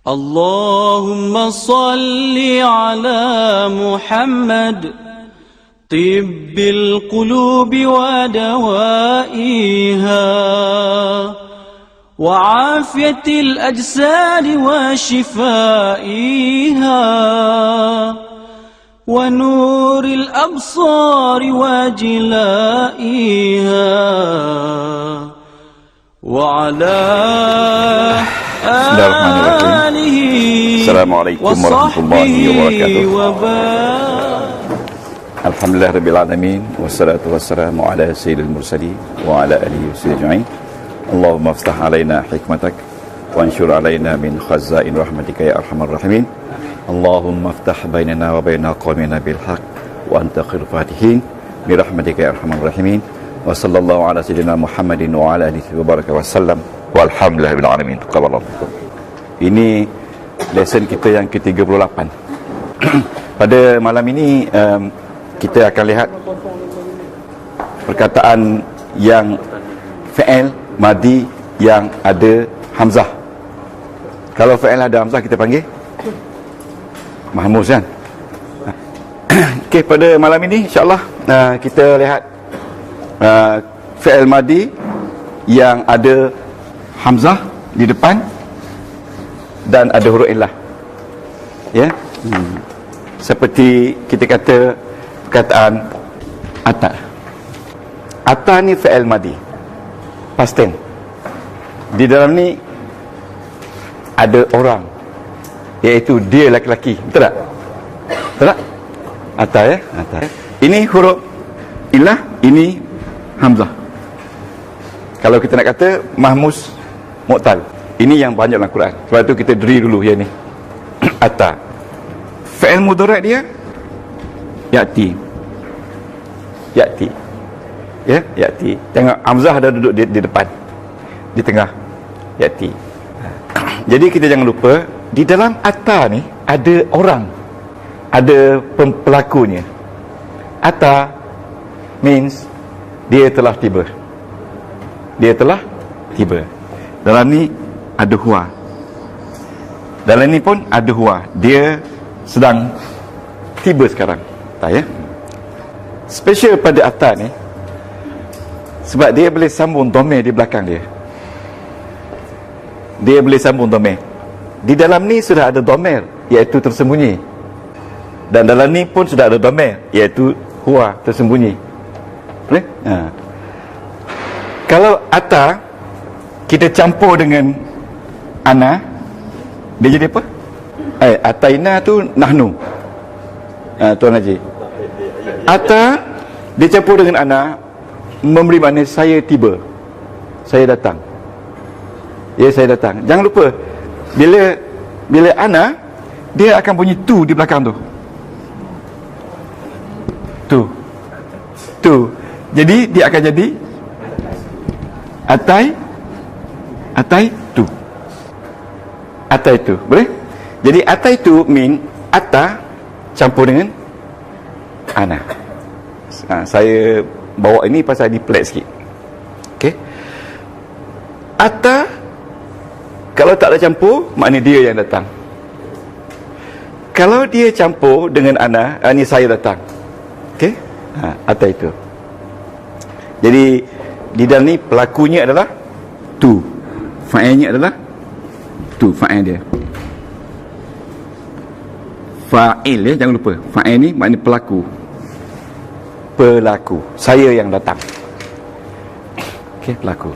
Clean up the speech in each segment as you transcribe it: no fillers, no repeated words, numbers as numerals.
اللهم صل على محمد طب القلوب ودوائها وعافية الأجساد وشفائها ونور الأبصار وجلائها وعلى آله وصحبه وبارك. Alhamdulillah Rabbil Alamin, wassalatu wassalamu ala sayyidil mursalin wa ala alihi wa sahbihi ajma'in. Allahumma aftah alaina hikmatak wa anshur alaina min khazain rahmatika ya arhamar rahimin. Allahumma aftah bainana wa baina qaumina bil haqq wa anta khairul fatihin bi rahmatika ya arhamar rahimin. Wa sallallahu ala sayyidina Muhammadin wa ala alihi wa baraka wa sallam. Walhamdulillah Rabbil Alamin. Taqabbalallahu. Ini lesson kita yang ke-38. Pada malam ini kita akan lihat perkataan yang fi'il madi yang ada hamzah. Kalau fi'il ada hamzah kita panggil mahmuz, kan? Okey, pada malam ini insya-Allah kita lihat fi'il madi yang ada hamzah di depan dan ada huruf illah. Ya. Seperti kita kata perkataan ata. Ata ni fi'il madi, past tense. Di dalam ni ada orang, iaitu dia laki-laki. Betul tak? Betul tak? Ata, ya? Ata. Ini huruf illah, ini hamzah. Kalau kita nak kata mahmuz mu'tal, ini yang banyak dalam Quran. Sebab tu kita diri dulu yang ni. Ata. Fi'il mudhari' dia ya'ti. Ya'ti. Ya, ya'ti. Tengok hamzah ada duduk di depan, di tengah. Ya'ti. Jadi kita jangan lupa, di dalam ata ni ada orang, ada pelakunya. Ata means dia telah tiba. Dia telah tiba. Dalam ni ada huwa. Dalam ni pun ada huwa. Dia sedang tiba sekarang. Tak, ya? Special pada ata ni sebab dia boleh sambung domain di belakang dia. Dia boleh sambung domain. Di dalam ni sudah ada domain, iaitu tersembunyi. Dan dalam ni pun sudah ada domain, iaitu huwa, tersembunyi. Boleh? Kalau ata kita campur dengan ana, dia jadi apa? Ataina tu nahnu. Tuan Haji. Ata dia campur dengan ana, memberi makna saya tiba, saya datang. Ya, saya datang. Jangan lupa, bila ana, dia akan bunyi tu di belakang tu. Tu. Jadi dia akan jadi atai tu. Atai tu. Boleh? Jadi atai tu mean ata campur dengan ana. Saya bawa ini pasal di pelik sikit. Okey. Ata kalau tak ada campur, maknanya dia yang datang. Kalau dia campur dengan ana, ini saya datang. Okey? Ata itu. Jadi di dalam ni pelakunya adalah tu. Fa'ilnya adalah tu, fa'il dia. Fa'il, ya, jangan lupa. Fa'il ni maknanya pelaku. Pelaku. Saya yang datang. Okey, pelaku.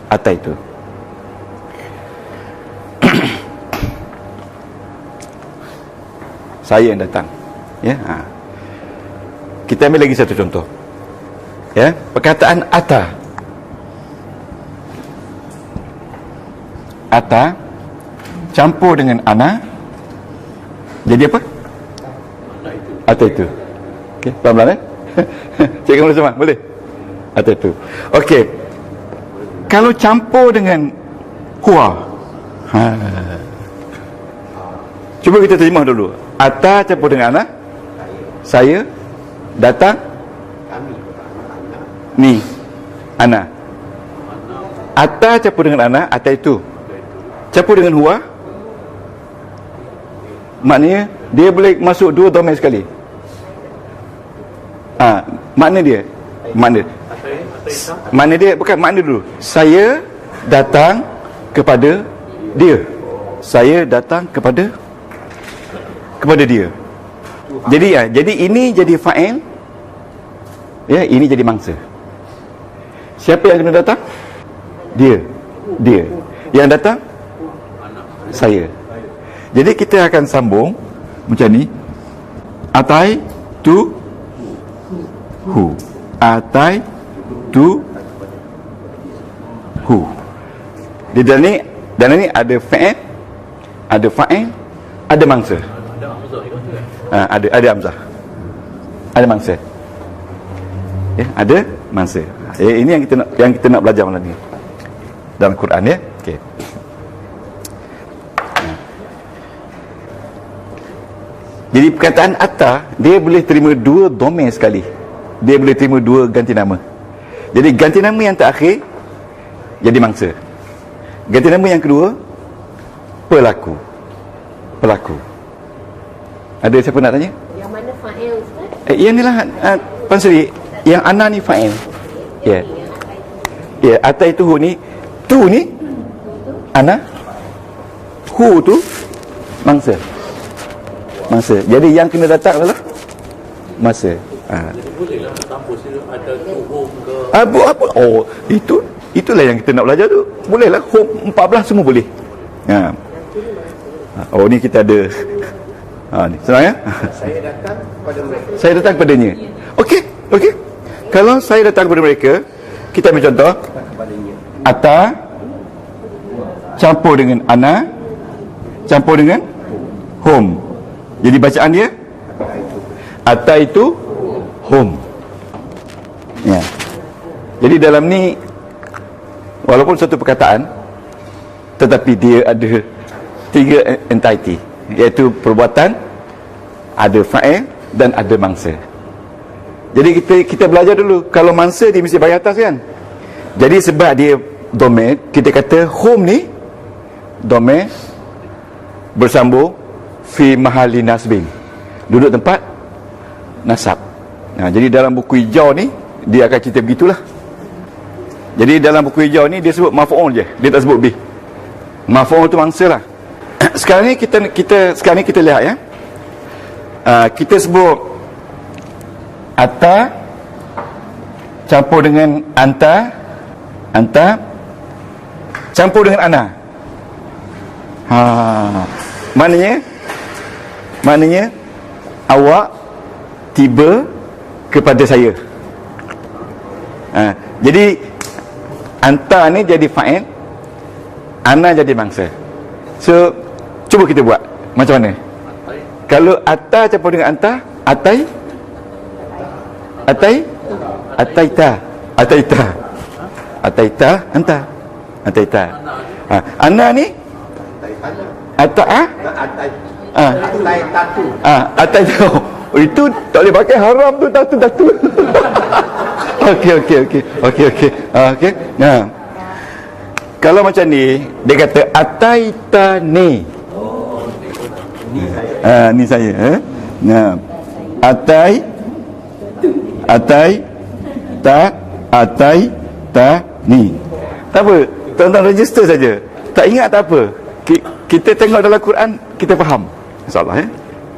Ata itu. Saya yang datang. Ya. Kita ambil lagi satu contoh. Ya, perkataan ata. Ata campur dengan ana, jadi apa? Ata itu. Okey, pelan-pelan, Cikgu boleh sama? Boleh? Ata itu. Okey. Kalau campur dengan huwa. Cuba kita terjemah dulu. Ata campur dengan ana, saya datang, ni ana. Ata campur dengan ana, ata itu. Campur dengan huwa, maknanya dia boleh masuk dua domain sekali. Makna dia bukan makna dulu. Saya datang kepada dia. Saya datang kepada dia. Jadi ini jadi fa'il, ya, ini jadi mangsa. Siapa yang kena datang? Dia. Yang datang? Saya. Jadi kita akan sambung macam ni. Atai tu hu. Atai tu hu. Di dalam ni ada fa'il, ada mangsa. Ada hamzah. Ada mangsa. Ya, ada mangsa. Ini yang kita nak belajar malam ni dalam Quran, ya. Okey. Jadi perkataan atta, dia boleh terima dua domain sekali. Dia boleh terima dua ganti nama. Jadi ganti nama yang terakhir jadi mangsa. Ganti nama yang kedua pelaku. Ada siapa nak tanya? Yang mana fa'il, Ustaz? Yang ni lah Puan Sri, yang ana ni fa'il. Ya. Ya, atta itu hu ni, tu ni ana, hu tu mangsa. Jadi yang kena datang adalah masa. Bolehlah campur sini ada home ke. Apa? Oh, itulah yang kita nak belajar tu. Bolehlah home 14 semua boleh. Oh, ni kita ada. Ni senang, ya? Saya datang kepadanya. Okey. Kalau saya datang kepada mereka, kita ambil contoh. Ata campur dengan ana, campur dengan home. Jadi bacaan dia Ata itu home. Ya. Jadi dalam ni walaupun satu perkataan, tetapi dia ada tiga entity, iaitu perbuatan, ada fa'il dan ada mangsa. Jadi kita belajar dulu. Kalau mangsa dia mesti bagi atas, kan? Jadi sebab dia domain, kita kata home ni domain bersambung fi mahali nasbin, duduk tempat nasab. Jadi dalam buku hijau ni dia akan cerita begitulah. Jadi dalam buku hijau ni dia sebut maf'ul je, dia tak sebut bih. Maf'ul tu mangsa lah. Sekarang ni kita lihat, ya. Kita sebut ata campur dengan anta campur dengan ana. Maknanya awak tiba kepada saya. Jadi anta ni jadi fa'il, ana jadi mangsa. So cuba kita buat macam mana? Kalau ata campur dengan anta, ataita anta. Ana ni atai tu. Itu tak boleh pakai, haram tu tatu. Okey. Kalau macam ni, dia kata ataita ni. Ni saya. Atai ta ni. Tak apa, tuan-tuan register saja. Tak ingat tak apa. Kita tengok dalam Quran, kita faham. InsyaAllah, ya.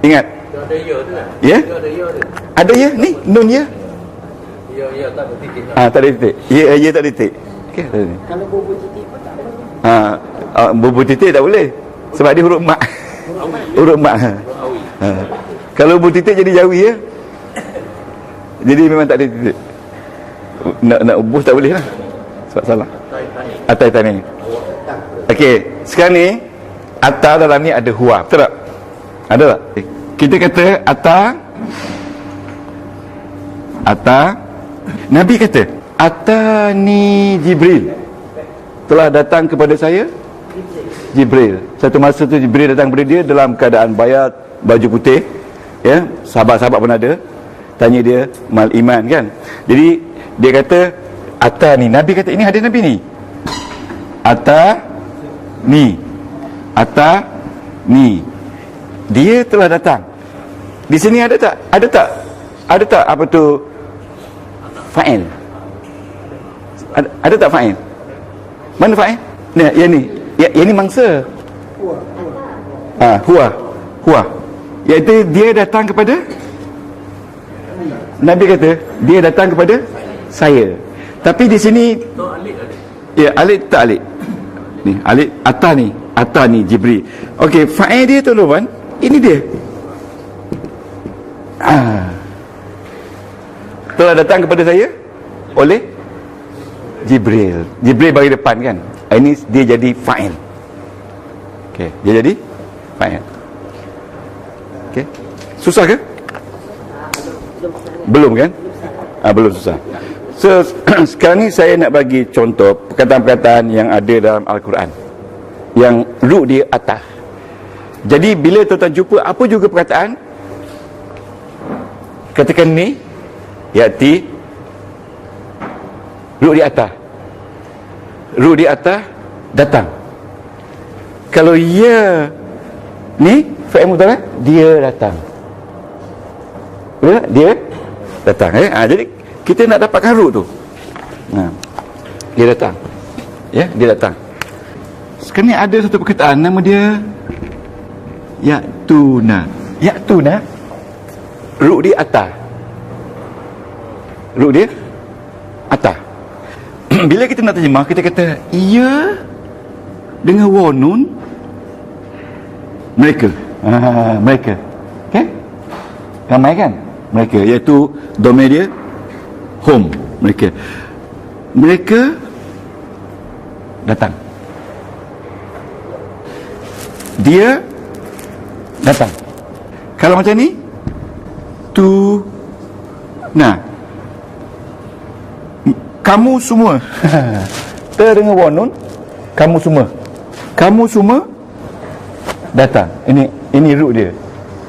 Ingat. Ada ya tu kan? Ya? Ada ya tu. Ada ya? Ni, nun ya? Ya tak ada titik. Tak ada titik. Ya tak ada titik. Okey, ada ni. Kalau bobo titik pun tak boleh. Bobo titik tak boleh. Sebab dia huruf mak. Huruf mak. Kalau bobo titik jadi jawi, ya. Jadi memang tak ada titik. Nak ubus tak boleh lah. Sebab salah. Atai tani. Okey, sekarang ni ata dalam ni ada huwa, betul tak? Ada tak? Kita kata ata Nabi kata atani Jibril, telah datang kepada saya Jibril. Satu masa tu Jibril datang kepada dia dalam keadaan bayat, baju putih, ya. Sahabat-sahabat pun ada tanya dia mal iman, kan. Jadi dia kata atani, Nabi kata, ini hadis Nabi ni, ata ni Dia telah datang. Di sini ada tak? Ada tak apa tu fa'il? Ada tak fa'il? Mana fa'il? Ni, yang ni. Yang ni mangsa. Huwa. Iaitu dia datang kepada Nabi kata dia datang kepada saya. Tapi di sini ya, alik tak alik. Ni, alik Ata ni Jibril. Okey, fa'il dia tuan-tuan, ini dia. Telah datang kepada saya oleh Jibril. Jibril bagi depan kan. Ini dia jadi fa'il. Okey, dia jadi fa'il. Okey. Susah ke? Belum kan? Belum susah. So, sekarang ni saya nak bagi contoh perkataan-perkataan yang ada dalam Al-Quran yang ru dia atas. Jadi bila tuan-tuan jumpa apa juga perkataan, katakan ni yati ru di atas. Ru di atas datang. Kalau ya ni fa'il mudhari, dia datang. Betul? Dia datang. Jadi kita nak dapatkan ru tu. Dia datang. Ya, dia datang. Sekarang ni ada satu perkataan nama dia Ya'tuna. Ru di atas. Ru dia atas. Bila kita nak terjemah, kita kata ia dengan waw nun mereka. Mereka. Okey? Ramai kan? Mereka, iaitu domain dia home. Mereka datang. Dia datang. Kalau macam ni, tu nah, kamu semua terdengar wanun, kamu semua datang. Ini root dia.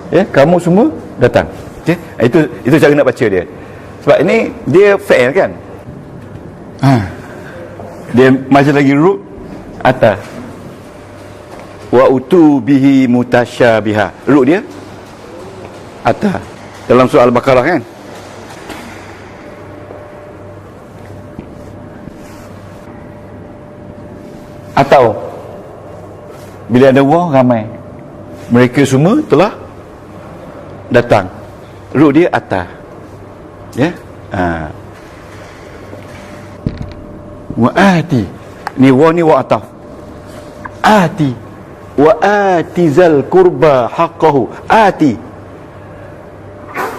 Ya, kamu semua datang. Okay? Itu cara nak baca dia. Sebab ini dia fa'il kan. Dia masih lagi root atas. Wa utu bihi mutasyabiha. Root dia atas. Dalam surah Al-Baqarah kan. Atau bila ada waw ramai, mereka semua telah datang. Root dia atas. Ya. Wa ati. Ni waw ni waw ataf. Ati. Wa ati zal qurba haqqahu. Ati.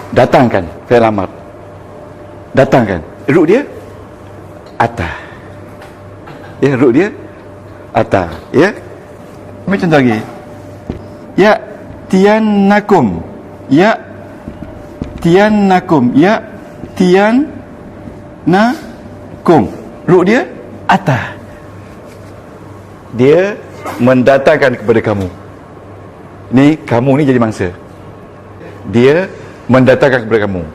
Datangkan, fi'il amr. Datangkan. Root dia atas. Ya, root dia atas. Ya. Ambil contoh lagi. Ya tiyannakum. Ya tiyannakum. Ya tiyannakum. Root dia atas. Dia mendatangkan kepada kamu. Ni kamu ni jadi mangsa. Dia mendatangkan kepada kamu.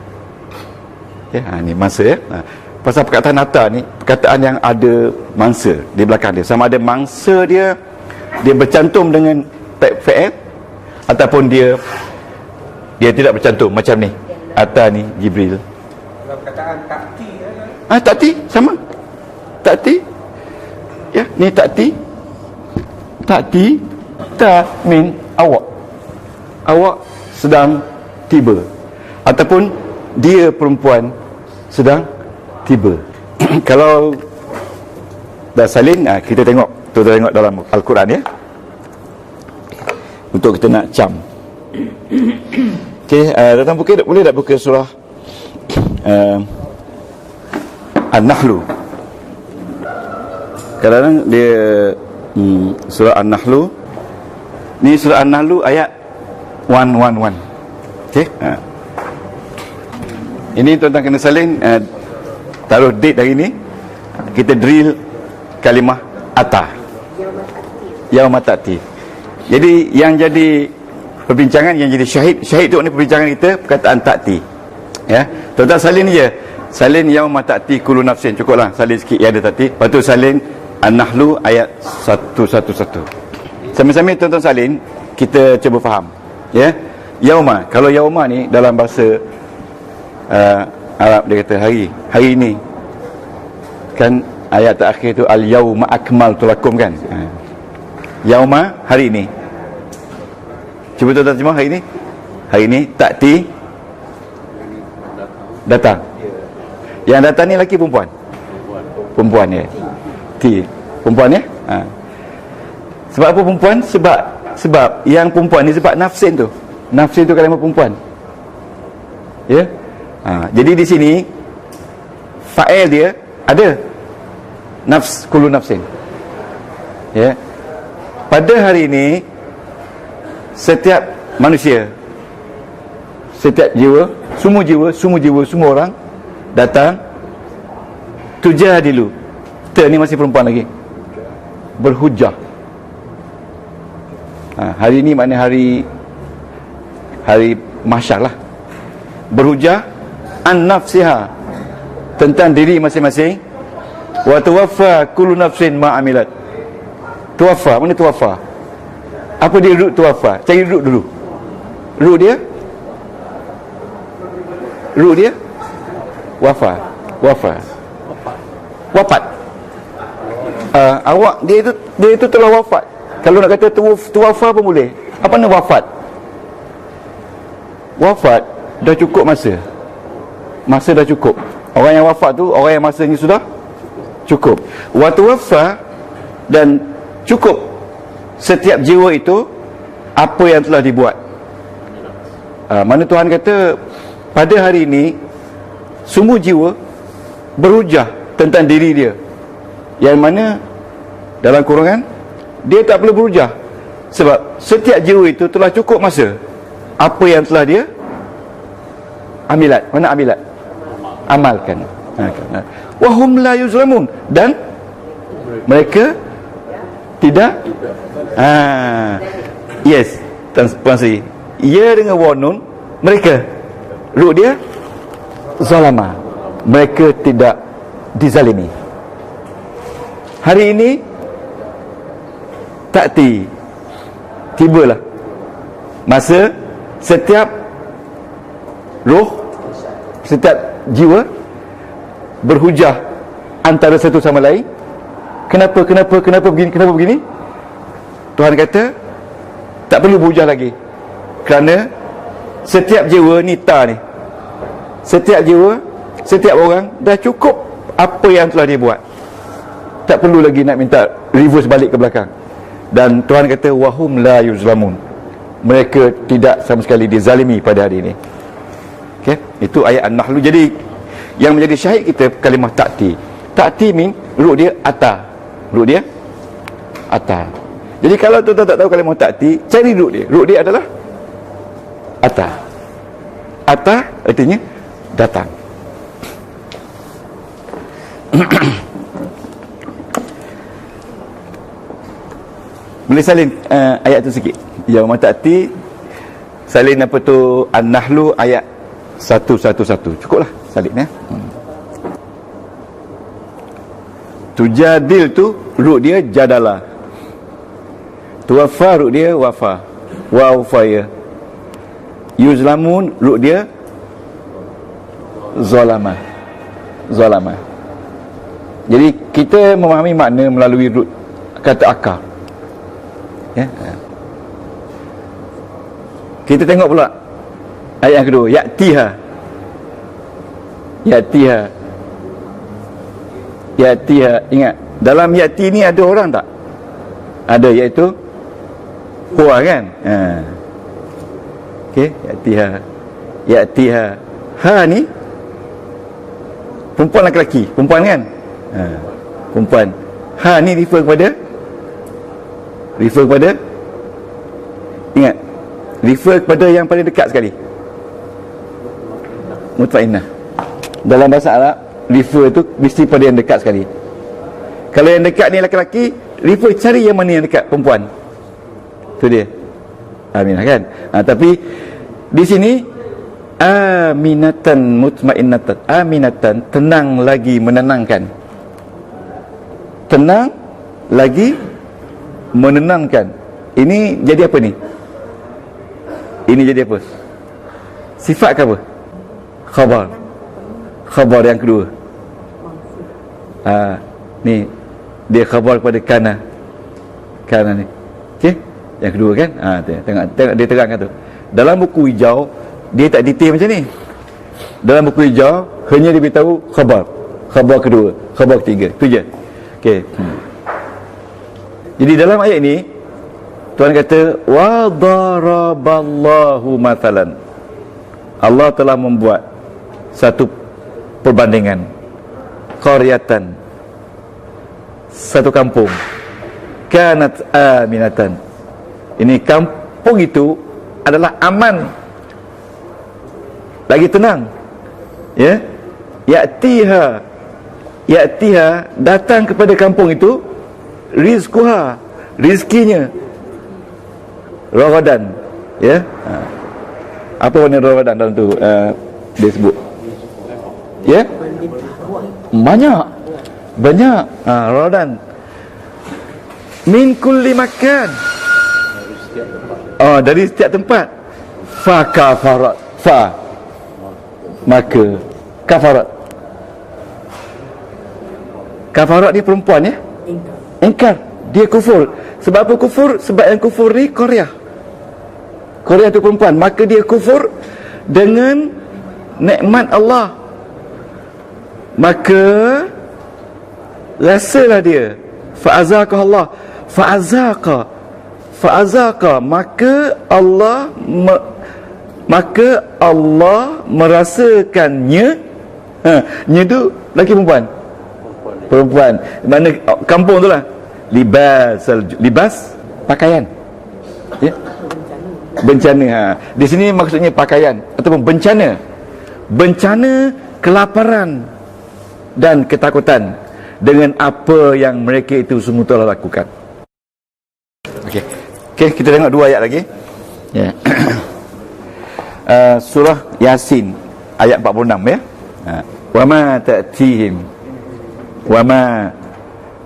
Ya, ni mangsa ya. Pasal perkataan ata ni perkataan yang ada mangsa di belakang dia. Sama ada mangsa dia bercantum dengan type fa'il ataupun dia tidak bercantum macam ni. Ata ni Jibril. Kalau perkataan takti takti sama. Takti. Ya, ni takti. Takti ta min awak. Awak sedang tiba. Ataupun dia perempuan sedang tiba. Kalau dah salin, kita tengok dalam Al-Quran ya. Untuk kita nak cam. Okey, datang boleh tak buka surah An-Nahlu. Kadang-kadang dia surah An-Nahlu. Ni surah An-Nahlu ayat 111. Okey. Ini tuan-tuan kena salin, taruh date hari ni. Kita drill kalimah ata. Yaumatati. Jadi yang jadi perbincangan, yang jadi syahid tu ni perbincangan kita perkataan takti. Ya. Tuan-tuan salin je. Salin yaumatati kullu nafsin. Cukuplah salin sikit yang ada takti. Lepas tu salin An-Nahlu ayat 111. Sambil-sambil tuan-tuan salin, kita cuba faham. Ya, yauma. Kalau yauma ni dalam bahasa Arab dia kata hari. Hari ini. Kan ayat terakhir tu al-yauma akmaltu lakum kan. Yauma hari ini. Cuba tuan terjemah hari ini. Hari ini ta'ti datang. Yang datang ni lelaki perempuan? Perempuan ya. Ti. Perempuan ya? Sebab apa perempuan? Sebab yang perempuan ni sebab nafsin tu. Nafsin tu kalimah perempuan. Ya? Jadi di sini fa'il dia ada nafs, kullu nafsin. Ya. Pada hari ini setiap manusia, setiap jiwa, semua orang datang tujadilu. Ni masih perempuan lagi. Berhujah. Hari ini maknanya hari mahsyar lah. Berhujah an nafsiha, tentang diri masing-masing. Wa tuwaffa kullu nafsin ma amilat. Tuwaffa, mana tuwaffa? Apa dia root tuwaffa? Cari root dulu. Root dia wafat. Awak dia itu telah wafat. Kalau nak kata tuwaffa pun boleh. Apa nak wafat? Wafat dah cukup masa. Masa dah cukup. Orang yang wafat tu orang yang masanya sudah cukup. Wa tuwaffa, dan cukup setiap jiwa itu apa yang telah dibuat. Mana Tuhan kata pada hari ini semua jiwa berhujah tentang diri dia, yang mana dalam kurungan dia tak perlu berhujah, sebab setiap jiwa itu telah cukup masa apa yang telah dia amilat. Mana amilat? Amalkan. Wahum la yuzlamun, dan mereka tidak yes, Puan Sri, ia dengan wanun mereka, root dia zalama, mereka tidak dizalimi. Hari ini tibalah masa setiap roh, setiap jiwa berhujah antara satu sama lain. Kenapa begini? Tuhan kata tak perlu berhujah lagi, kerana setiap jiwa ni setiap jiwa, setiap orang dah cukup apa yang telah dia buat. Tak perlu lagi nak minta reverse balik ke belakang. Dan Tuhan kata wahum la yuzlamun, mereka tidak sama sekali dizalimi pada hari ini. Okey, itu ayat An-Nahl. Jadi yang menjadi syahid kita kalimah ta'ti mean root dia ata. Jadi kalau tuan-tuan tak tahu kalimah ta'ti, cari root dia. Root dia adalah ata. Artinya datang. Boleh salin ayat tu sikit. Yauma ta'ti, salin apa tu An-Nahl ayat 111. Cukuplah salin ya. Tujadil tu root dia jadalah. Tuwaffa root dia wafa. Wafaya. Yuzlamun root dia zalama. Jadi kita memahami makna melalui root kata akar. Ya. Kita tengok pula ayat yang kedua, Ya'tiha. Ingat, dalam ya'ti ni ada orang tak? Ada, iaitu huwa kan? Okey, Ya'tiha. Ha ni perempuan lelaki, perempuan kan? Perempuan. Ha ni refer kepada ingat, refer kepada yang paling dekat sekali. Mutmainnah. Dalam bahasa Arab, refer tu mesti pada yang dekat sekali. Kalau yang dekat ni lelaki, refer cari yang mana yang dekat, perempuan. Tu dia. Aminah kan? Tapi di sini aminatan mutmainnatan. Aminatan, tenang lagi menenangkan. Tenang lagi menenangkan. Ini jadi apa ni? Ini jadi apa? Sifat ke apa? Khabar. Khabar yang kedua. Ni dia khabar kepada kana ni. Okey? Yang kedua kan? Tengok dia terangkan tu. Dalam buku hijau dia tak detail macam ni. Dalam buku hijau hanya dia beritahu khabar. Khabar kedua, khabar ketiga. Tu je. Okey. Jadi dalam ayat ni Tuhan kata wa daraballahu mathalan. Allah telah membuat satu perbandingan. Qaryatan, satu kampung, kanat aminatan. Ini kampung itu adalah aman, lagi tenang, ya. Ya'tiha datang kepada kampung itu rizquha, rizkinya, ramadan, ya. Apa warna ramadan dalam tu dia sebut, ya. Banyak ramadan min kulli makan, dari setiap tempat. Fa kafarat, maka kafarat ni perempuan, ya. Ingkar, dia kufur. Sebab apa kufur? Sebab yang kufur ni Korea tu perempuan, maka dia kufur dengan nikmat Allah. Maka rasalah dia fa'azaqa Allah, fa'azaqa, maka Allah merasakannya. Nya tu lelaki perempuan. Mana kampung tu lah. Libas pakaian, ya. Bencana. Di sini maksudnya pakaian ataupun bencana kelaparan dan ketakutan dengan apa yang mereka itu semua telah lakukan. Okey, kita tengok dua ayat lagi, ya. Surah Yasin ayat 46, ya. Wama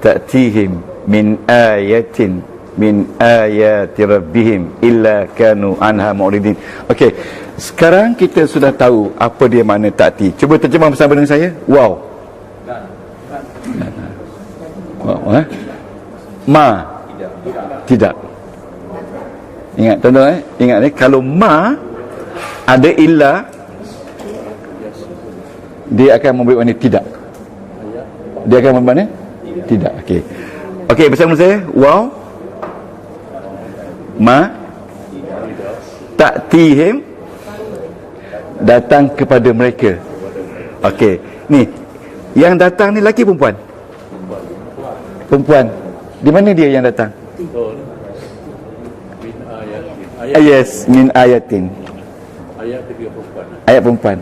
ta'tihim min ayatin min ayati rabbihim illa kanu anha mu'ridin. Okey, sekarang kita sudah tahu apa dia makna ta'ti. Cuba terjemah bersama dengan saya. Wow. Ma tidak. Ingat tuan-tuan, ingat ni, kalau ma ada illa, dia akan memberi makna tidak. Dia akan memberi makna tidak. Okey, bersama saya. Wow, ma ta'tihim, datang kepada mereka. Okey, ni yang datang ni lelaki perempuan? Perempuan. Di mana dia yang datang? Yes, min ayatin. Ayat perempuan.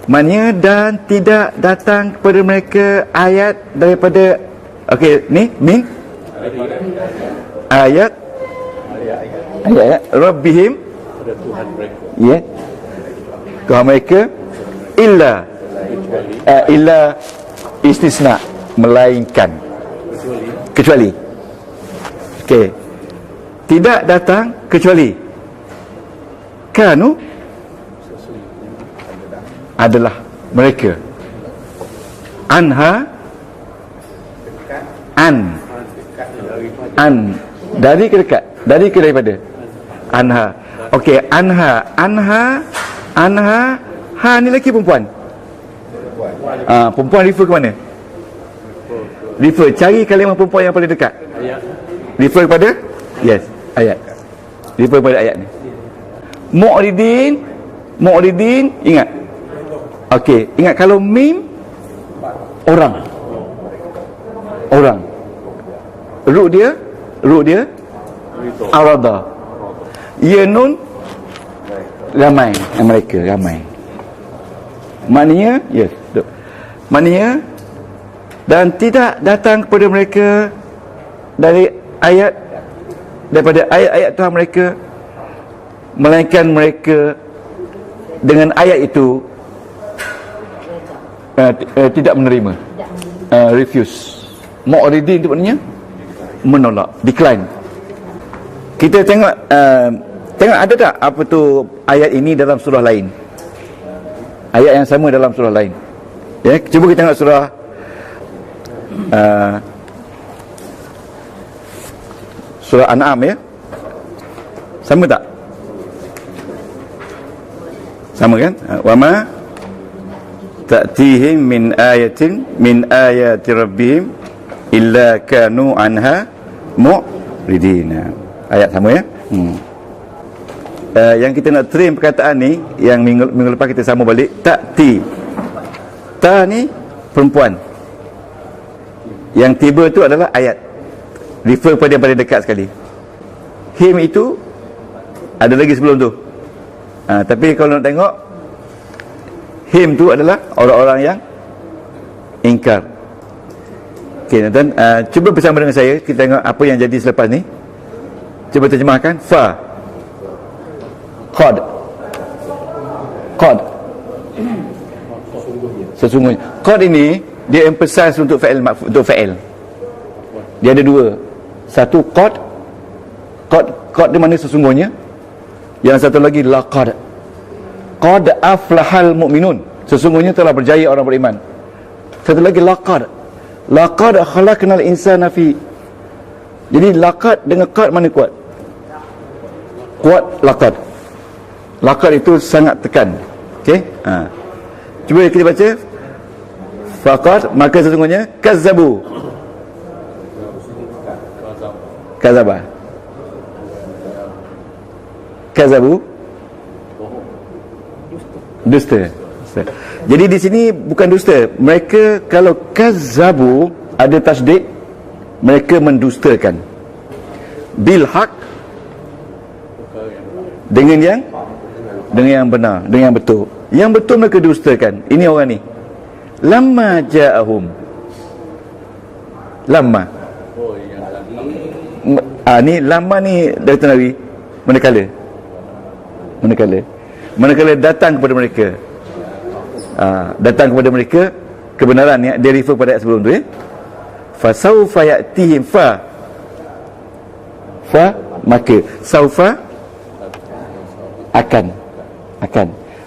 Maknanya dan tidak datang kepada mereka ayat daripada, okey, ni min ayat Rabbihim, ya, Tuhan mereka, illa istisna, melainkan, kecuali. Okey, tidak datang kecuali kanu, adalah mereka, anha, dari ke dekat, dari ke daripada, anha. Okey, anha ni lelaki perempuan? Perempuan refer ke mana? Refer, cari kalimah perempuan yang paling dekat. Refer kepada, yes, ayat. Refer kepada ayat ni. Mu'ridin, ingat. Okey, ingat kalau mim, orang. Ru dia arada. Ya nun, ramai, mereka ramai. Maknanya, yes, maknanya dan tidak datang kepada mereka daripada ayat-ayat Tuhan mereka, melainkan mereka dengan ayat itu tidak menerima, refuse. Mu'ridin itu maknanya menolak, decline. Kita tengok Tengok ada tak apa tu ayat ini dalam surah lain? Ayat yang sama dalam surah lain. Ya, cuba kita tengok surah surah An'am ya. Sama tak? Sama kan? Wa ma ta'tihim min ayatin min ayati rabbihim illa kanu anha mu'ridina. Ayat sama ya. Yang kita nak train perkataan ni, yang minggu lepas kita sama balik. Ta'ti, ta ni perempuan, yang tiba tu adalah ayat, refer pada yang paling dekat sekali. Him itu ada lagi sebelum tu. Tapi kalau nak tengok, him tu adalah orang-orang yang ingkar. Okey, tuan-tuan, cuba bersama dengan saya kita tengok apa yang jadi selepas ni. Cuba terjemahkan. Fa, qad, qad, sesungguhnya. Qad ini dia emphasize untuk fa'il, untuk fa'il. Dia ada dua. Satu qad, qad di mana sesungguhnya. Yang satu lagi laqad, qad aflahal mu'minun, sesungguhnya telah berjaya orang beriman. Satu lagi laqad, laqad khalaqnal insana fi. Jadi laqad dengan qad mana kuat? Kuat laqad. Laqad itu sangat tekan. Okey? Cuba kita baca. Faqad, maka sesungguhnya kazzabu, kazaba, kazabu, dusta. Jadi di sini bukan dusta. Mereka kalau kazabu ada tasdid, mereka mendustakan. Bil haq, dengan yang benar, dengan yang betul. Yang betul mereka dustakan. Ini orang ni. Lamma ja'ahum. Lamma. Ni lama ni dari Nabi manakala datang kepada mereka, datang kepada mereka kebenaran ya, dia refer pada ayat sebelum tu ya. Fa saufa ya'tihim, fa maka, saufa akan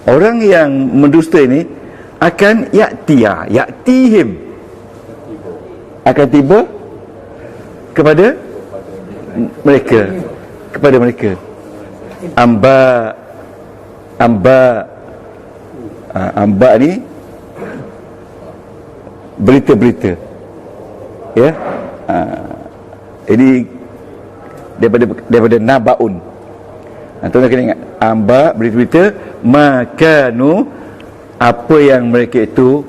orang yang mendusta ini akan ya'tihim, akan tiba kepada mereka. Amba ni berita-berita ya. Ini daripada nabaun. Tuan-tuan kena ingat, amba berita-berita, makanu apa yang mereka itu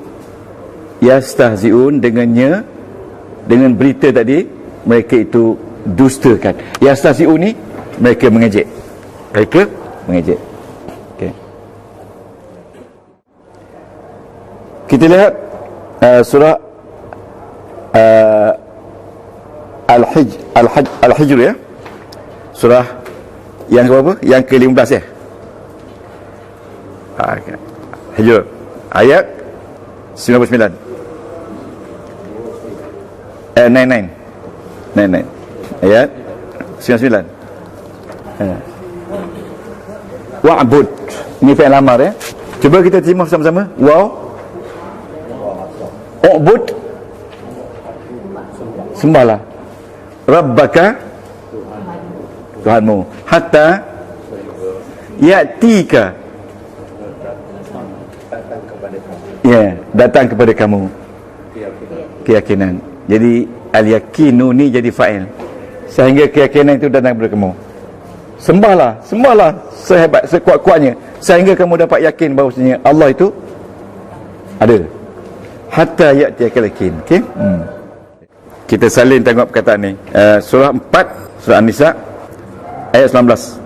yastahziun dengannya, dengan berita tadi mereka itu dustakan. Yastahziun ni mereka mengejek. Okay. Kita lihat surah Al-Hijr ya. Surah yang berapa? Yang ke-15 ya. Hijr ayat 99. 99 ayat 99. Wa'bud, ini fi'il amar ya. Cuba kita terjemah sama-sama. U'bud, sembahlah Rabbaka, Tuhanmu, hatta ya'tika, ya, datang kepada kamu keyakinan. Jadi al-yakinu ni jadi fa'il, sehingga keyakinan itu datang kepada kamu. Sembahlah sehebat, sekuat-kuatnya, sehingga kamu dapat yakin bahawasanya Allah itu ada. Hatta ya'tiyakal yakin. Okey? Kita salin tengok perkataan ni. Surah 4, surah An-Nisa ayat 19.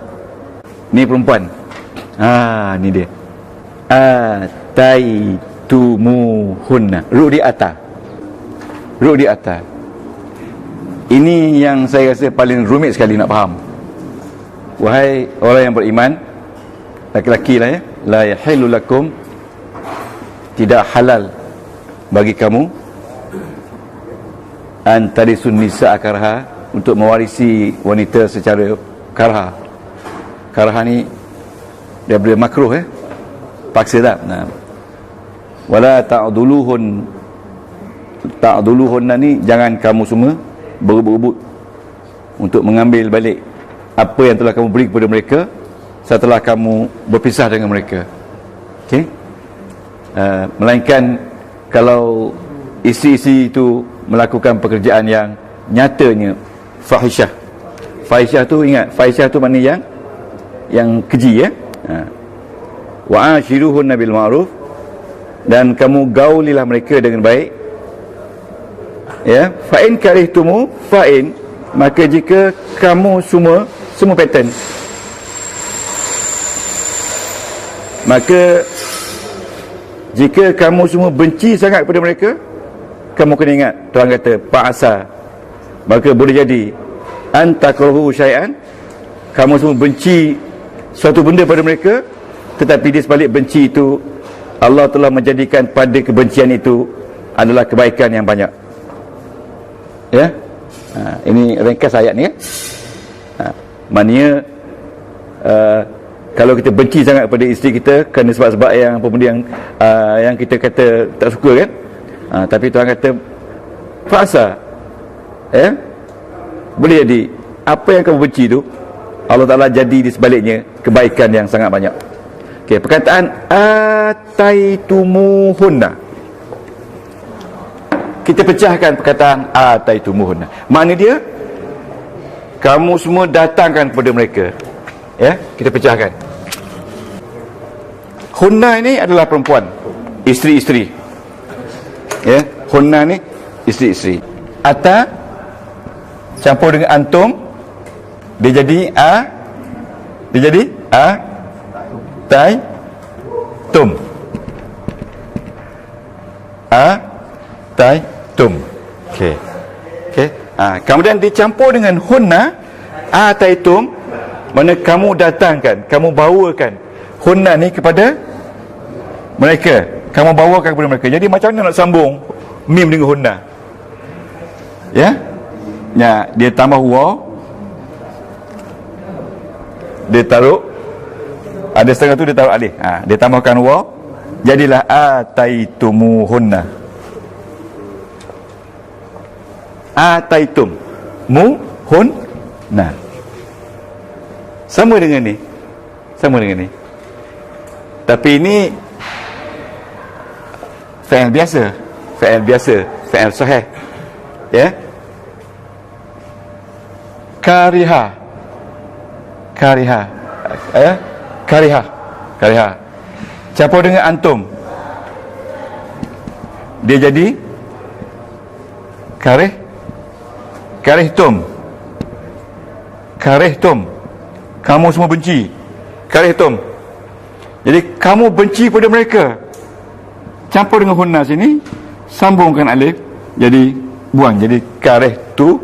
Ni perempuan. Ni dia. Ataitumuhunna. Ru di atas. Ini yang saya rasa paling rumit sekali nak faham. Wahai orang yang beriman, laki-laki lah ya, la yahillu lakum, tidak halal bagi kamu, antarisun nisa karha, untuk mewarisi wanita secara karha. Karaha ni daripada makruh, paksa tak. Nah, wala ta'duluhunna ni, jangan kamu semua berebut-rebut untuk mengambil balik apa yang telah kamu beri kepada mereka setelah kamu berpisah dengan mereka. Okey, melainkan kalau isteri-isteri itu melakukan pekerjaan yang nyatanya fahisyah. Fahisyah tu, ingat, fahisyah tu maknanya yang keji, wa ashiruhunna bil ma'ruf, dan kamu gaulilah mereka dengan baik. Ya, fa in karihtumu, fa in, maka jika kamu semua pattern, maka jika kamu semua benci sangat kepada mereka, kamu kena ingat, Tuhan kata fa'asa, maka boleh jadi antakrahu syai'an, kamu semua benci suatu benda pada mereka, tetapi di sebalik benci itu Allah telah menjadikan pada kebencian itu adalah kebaikan yang banyak. Ya, ini ringkas ayat ni, maknanya kalau kita benci sangat pada isteri kita kerana sebab-sebab yang apa benda yang kita kata tak suka, kan, tapi Tuhan kata fasa, ya, boleh jadi apa yang kamu benci tu Allah Ta'ala jadi di sebaliknya kebaikan yang sangat banyak. Okey, perkataan ataitumuhunna, kita pecahkan perkataan ataitumuhunna. Makna dia kamu semua datangkan kepada mereka. Ya, kita pecahkan. Hunna ini adalah perempuan, isteri-isteri. Ya, hunna ni isteri-isteri. Ata campur dengan antum, dia jadi tai tum. Tai tum. Okey. Okey. Kemudian dicampur dengan hunna, tai tum, mana kamu datangkan, kamu bawakan hunna ni kepada mereka, kamu bawakan kepada mereka. Jadi macam mana nak sambung mim dengan hunna? Ya, dia tambah waw, dia taruh, ada setengah tu dia taruh alif, dia tambahkan waw, jadilah ataitumuhunna. Ataitum muhunna, sama dengan ni, tapi ini fa'il biasa, fa'il sahih. Ya, kariha, campur dengan antum, dia jadi karihtum, kamu semua benci, karihtum, jadi kamu benci pada mereka, campur dengan hunna sini, sambungkan alif, jadi buang, jadi karihtu,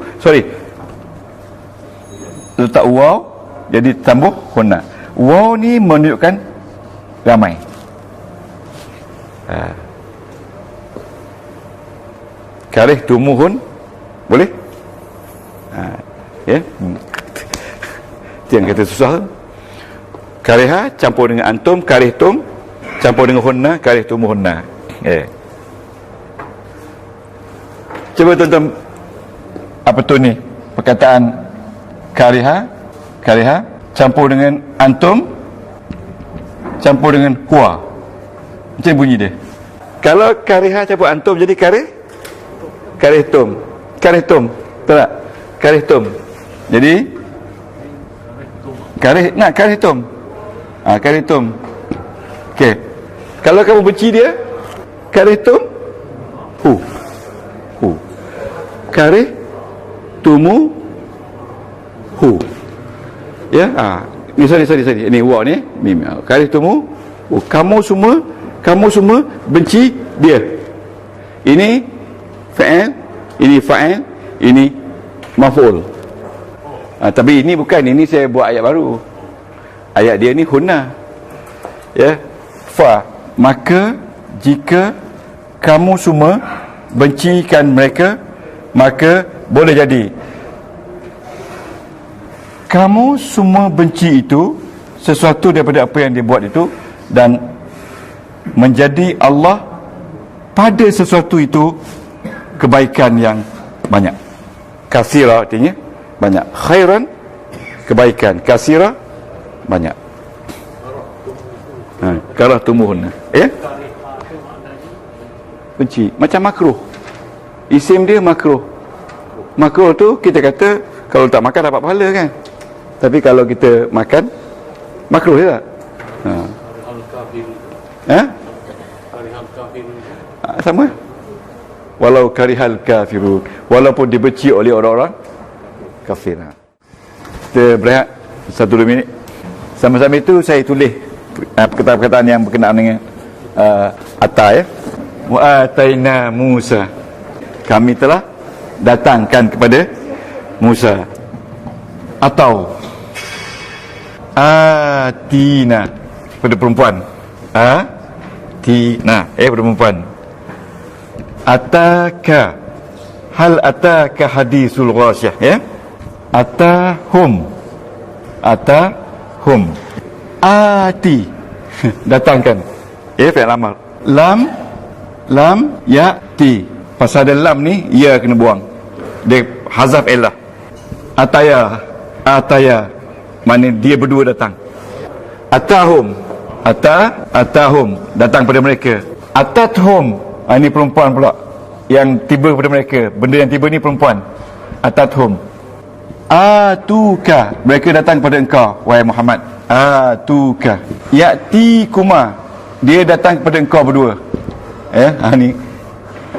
letak waw, jadi tambah hunna. Waw ni menunjukkan ramai. Karihtumuhun, boleh? Ya, yang kata susah. Kariha campur dengan antum, karihtum, campur dengan hunna, karihtumuhunna. Cuba tuan-tuan apa tu ni perkataan kariha campur dengan antum, campur dengan huwa, macam bunyi dia. Kalau kariha campur antum jadi karihtum, betul tak? Karihtum, jadi karihtum. Okey, kalau kamu benci dia, karihtum hu, karihtumu hu. Ya, ni sorry. Ini wa ni mim. Karihtumu, kamu semua benci dia. Ini fa'il, ini maf'ul. Tapi ini bukan, ini saya buat ayat baru. Ayat dia ni hunna. Ya, fa, maka jika kamu semua bencikan mereka, maka boleh jadi kamu semua benci itu sesuatu daripada apa yang dia buat itu, dan menjadi Allah pada sesuatu itu kebaikan yang banyak. Kasira artinya banyak, khairan kebaikan, kasira banyak. Karah tumuhun, ya, benci, macam makruh. Isim dia makruh. Makruh tu kita kata kalau tak makan dapat pahala kan, tapi kalau kita makan makruh je tak? Sama. Walau karihal kafirun, walaupun dibenci oleh orang-orang kafir. Kita berehat 1-2 minit. Sama-sama itu saya tulis perkataan-perkataan yang berkenaan dengan Atta, ya. Wa ataina Musa, kami telah datangkan kepada Musa. Atau atina pada perempuan, atina pada perempuan. Ataka, hal ataka hadisul ghasyah, ya. Atahum, atahum. Ati datangkan, ya, fi'il amal. Lam ya'ti, pasal ada lam ni ya kena buang, dia hazaf illah. Ataya mana dia berdua datang. Atahum, atahum datang pada mereka. Atathum, ini perempuan pula yang tiba kepada mereka, benda yang tiba ni perempuan. Atathum. Atuka, mereka datang kepada engkau wahai Muhammad. Atuka. Ya'tikuma, dia datang kepada engkau berdua, ya. Ni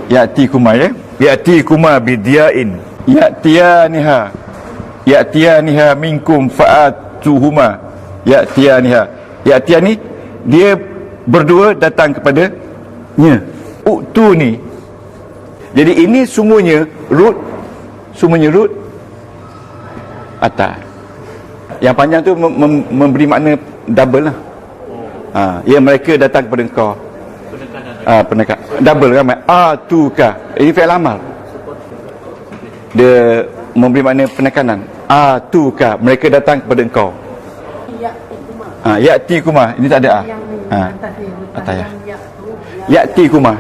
ya'tikuma, ya. Ya'tikuma bidiain, ya'tiyaniha minkum fa'atuhuma. Ya'tiya ni dia berdua datang kepadanya. Uktu ni, jadi ini semuanya root Atta. Yang panjang tu memberi makna double lah. Ya, mereka datang kepada engkau. Pendekat double kan, atuka, ini fi'il amal, dia memberi makna penekanan. Atuka, mereka datang kepada engkau. Ya'tikuma, ini tak ada Ataya. Ya'tikuma,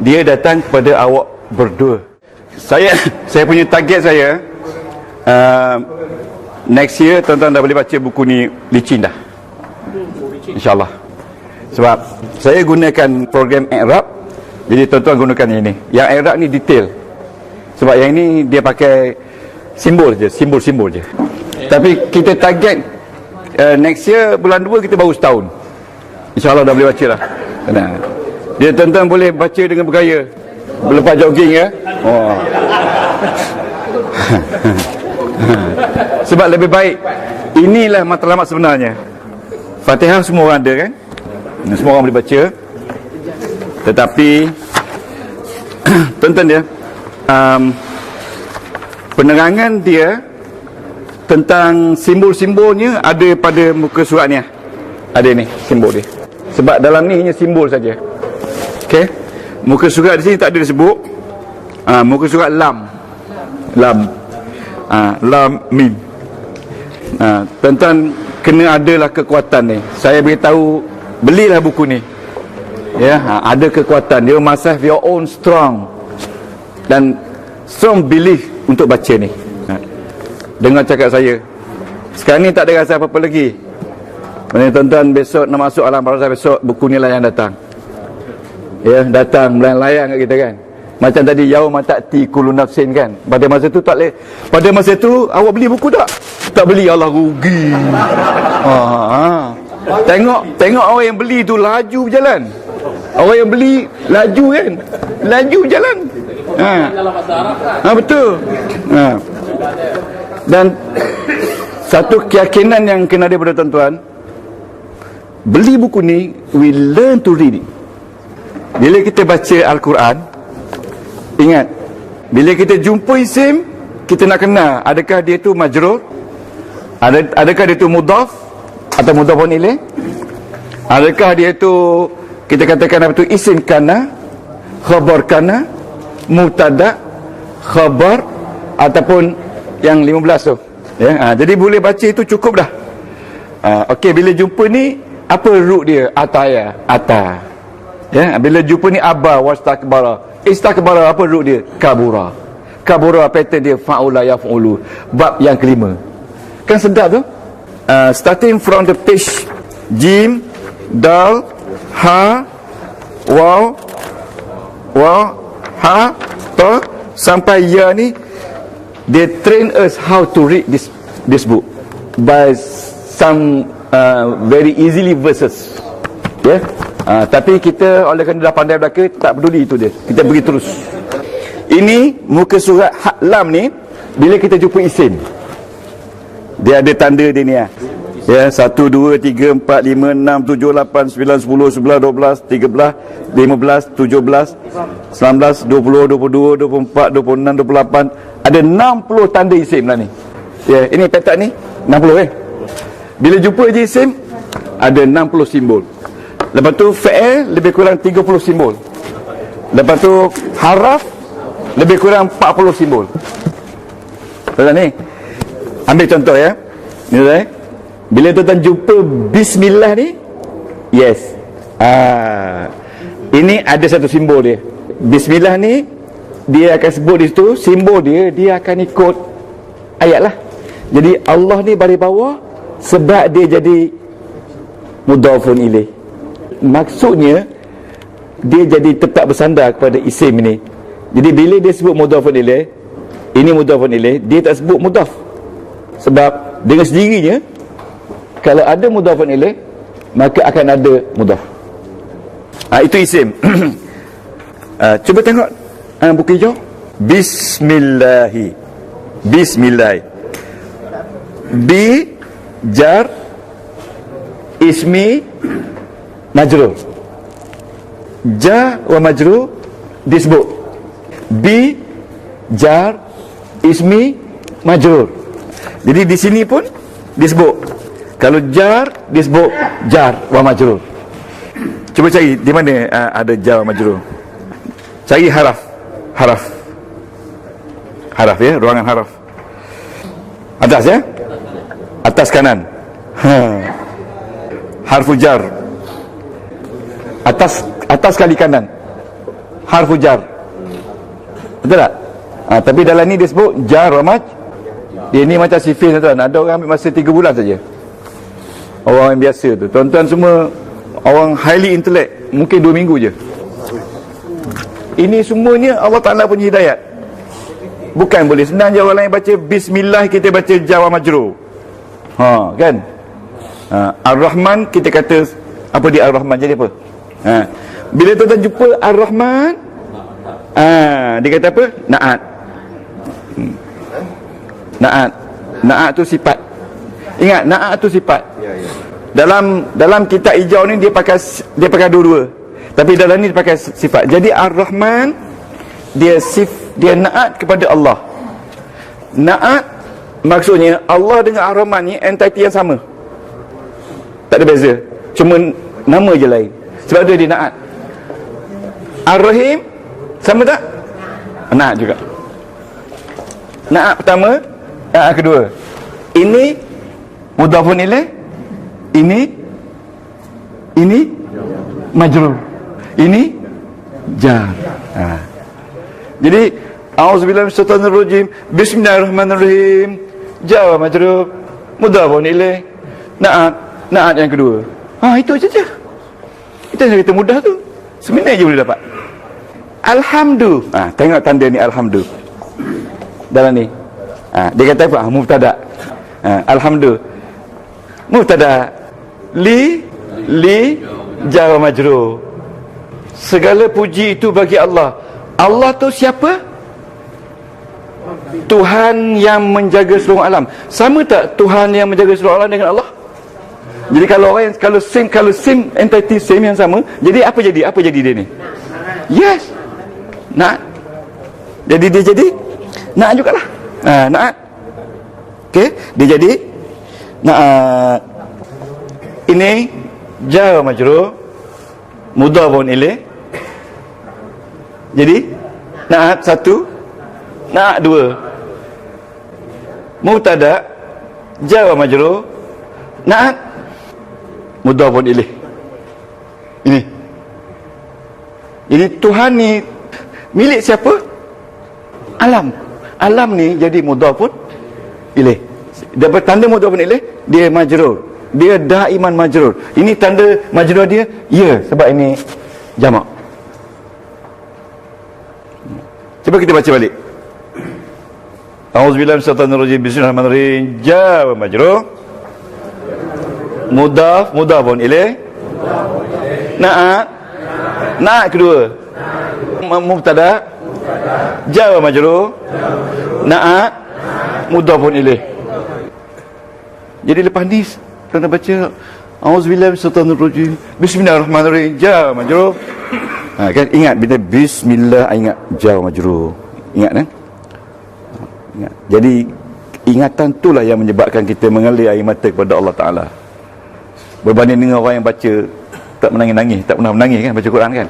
dia datang kepada awak berdua. Saya punya target saya, next year tuan-tuan dah boleh baca buku ni licin dah, InsyaAllah. Sebab saya gunakan program I'rab, jadi tuan-tuan gunakan yang ini. Yang I'rab ni detail, sebab yang ini dia pakai simbol je. Tapi kita target next year bulan 2 kita baru setahun, InsyaAllah dah boleh baca lah. Dia tuan-tuan boleh baca dengan bergaya, lepas jogging, ya. Sebab lebih baik, inilah matlamat sebenarnya. Fatihah semua orang ada kan, semua orang boleh baca. Tetapi tuan-tuan dia, penerangan dia tentang simbol-simbolnya ada pada muka surat ni. Ada ni simbol dia, sebab dalam ni hanya simbol saja. Okey, muka surat di sini tak ada disebut. Muka surat lam mim. Tuan-tuan kena adalah kekuatan ni. Saya beritahu, belilah buku ni, ya. Ada kekuatan dia, must have your own strong dan strong belief untuk baca ni. Dengar cakap saya sekarang ni, tak ada rasa apa-apa lagi. Mana tuan-tuan besok nak masuk alam barzah, besok buku ni lah yang datang, ya. Datang melayang-layang kat kita kan. Macam tadi yauma ta'ti kullu nafsin kan. Pada masa tu tak boleh. Pada masa tu awak beli buku tak? Tak beli, Allah rugi. Tengok orang yang beli tu laju berjalan. Orang yang beli laju kan, laju berjalan. Betul. Dan satu keyakinan yang kena ada pada tuan-tuan, beli buku ni, we learn to read it. Bila kita baca Al-Quran, ingat, bila kita jumpa isim, kita nak kenal adakah dia tu majrur, adakah dia tu mudhaf atau mudhafun ilaih, adakah dia tu kita katakan apa tu isim kana, khabar kana, mubtada, khabar, ataupun yang 15 tu Ya, jadi boleh baca itu cukup dah. Okey, bila jumpa ni apa root dia? Ataya, ata. Ya, bila jumpa ni aba wastakbara. Istakbara apa root dia? Kabura. Kabura pattern dia faula yafulu. Bab yang kelima. Kan sedap tu? Starting from the page jim, dal, ha, waw, ha, to sampai ya ni, they train us how to read this book by some very easily verses. Ya, tapi kita oleh kerana dah pandai belaka, tak peduli itu dia. Kita pergi terus. Ini muka surat lam ni, bila kita jumpa isim, dia ada tanda dia ni. Ya, 1, 2, 3, 4, 5, 6, 7, 8, 9, 10, 11, 12, 13, 15, 17, 19, 20, 22, 24, 26, 28. Ada 60 tanda isim lah ni. Ya, ini petak ni 60 Bila jumpa je isim, ada 60 simbol. Lepas tu fi'il lebih kurang 30 simbol. Lepas tu haraf lebih kurang 40 simbol. Tuan ni, ambil contoh ya. Ni tuan. Bila tuan jumpa bismillah ni, yes. Ini ada satu simbol dia. Bismillah ni dia akan sebut di situ, simbol dia akan ikut ayat lah. Jadi Allah ni baris bawah sebab dia jadi mudhafun ilaih. Maksudnya dia jadi tetap bersandar kepada isim ni. Jadi bila dia sebut mudhafun ilaih, ini mudhafun ilaih, dia tak sebut mudhaf. Sebab dengan sendirinya kalau ada mudhafun ilaih, maka akan ada mudhaf. Itu isim. Cuba tengok buku hijau. Bismillahi. Bismillah. Bi jar ismi majrur. Ja wa majrur disebut. Bi jar ismi majrur. Jadi di sini pun disebut. Kalau jar disebut jar wa majrur. Cuba cari di mana ada jar wa majrur. Cari haraf. Haraf ya, ruangan haraf. Atas ya? Atas kanan. Harfu jar. Atas kali kanan. Harfu jar. Betul tak? Tapi dalam ni dia sebut jar wa maj. Dia ni macam sifil tuan. Ada orang ambil masa 3 bulan saja. Orang yang biasa tu. Tuan-tuan semua orang highly intellect, mungkin 2 minggu je. Ini semuanya Allah Ta'ala punya hidayat. Bukan boleh senang je orang lain baca bismillah, kita baca jar wa majrur. Kan? Ar-Rahman, kita kata apa dia Ar-Rahman jadi apa? Bila tuan-tuan jumpa Ar-Rahman, dia kata apa? Na'at. Na'at tu sifat. Ingat, na'at tu sifat. Dalam kitab hijau ni dia pakai dua-dua. Tapi dalam ni dia pakai sifat. Jadi Ar-Rahman dia na'at kepada Allah. Na'at maksudnya Allah dengan Ar-Rahman ni entiti yang sama. Tak ada beza. Cuma nama je lain. Sebab dia na'at. Ar-Rahim sama tak? Na'at juga. Na'at pertama, na'at kedua. Ini mudhafun ilaih. Ini majrur. Ini jar. Jadi a'udzubillahi minasyaitonir rajim. Bismillahirrahmanirrahim. Jar wa majrur. Mudhafun ilaih. Na'at yang kedua. Itu aja. Itu yang kita mudah tu. Seminit je boleh dapat. Alhamdulillah. Tengok tanda ni alhamdulillah. Dalam ni. Dia kata apa? Mubtada. Alhamdulillah. Mubtada. Li jar wa majrur. Segala puji itu bagi Allah. Allah tu siapa? Tuhan yang menjaga seluruh alam. Sama tak Tuhan yang menjaga seluruh alam dengan Allah? Jadi kalau same entity same yang sama, jadi apa jadi dia ni? Yes. Na'at. Jadi dia jadi na'at jugalah. Na'at. Okey, dia jadi na'at. Ini jar wa majrur, mudhafun ilaih. Jadi na'at 1, na'at 2. Mubtada jar wa majrur, na'at mudhafun ilaih. Ini Tuhan ni milik siapa? Alam. Alam ni jadi mudhafun ilaih. Dapat tanda mudhafun ilaih, dia majrur. Dia daiman majrur. Ini tanda majrur dia ya, sebab ini jamak. Cuba kita baca balik. A'udzubillahi minasyaitonir rajim. Bismillahirrahmanirrahim. Jar wa majrur, mudhafun ilaih, na'at kedua, mubtada, jar wa majrur, na'at mudhafun ilaih. Jadi lepas ni kita baca auzubillahi minasyaitonir rajim, bismillahirrahmanirrahim, jar wa majrur. Kan ingat bila bismillah, ingat jar wa majrur. Ingat kan? Ingat. Jadi ingatan itulah yang menyebabkan kita mengalir air mata kepada Allah Taala. Berbanding dengan orang yang baca tak menangis-nangis, tak pernah menangis kan baca Quran kan.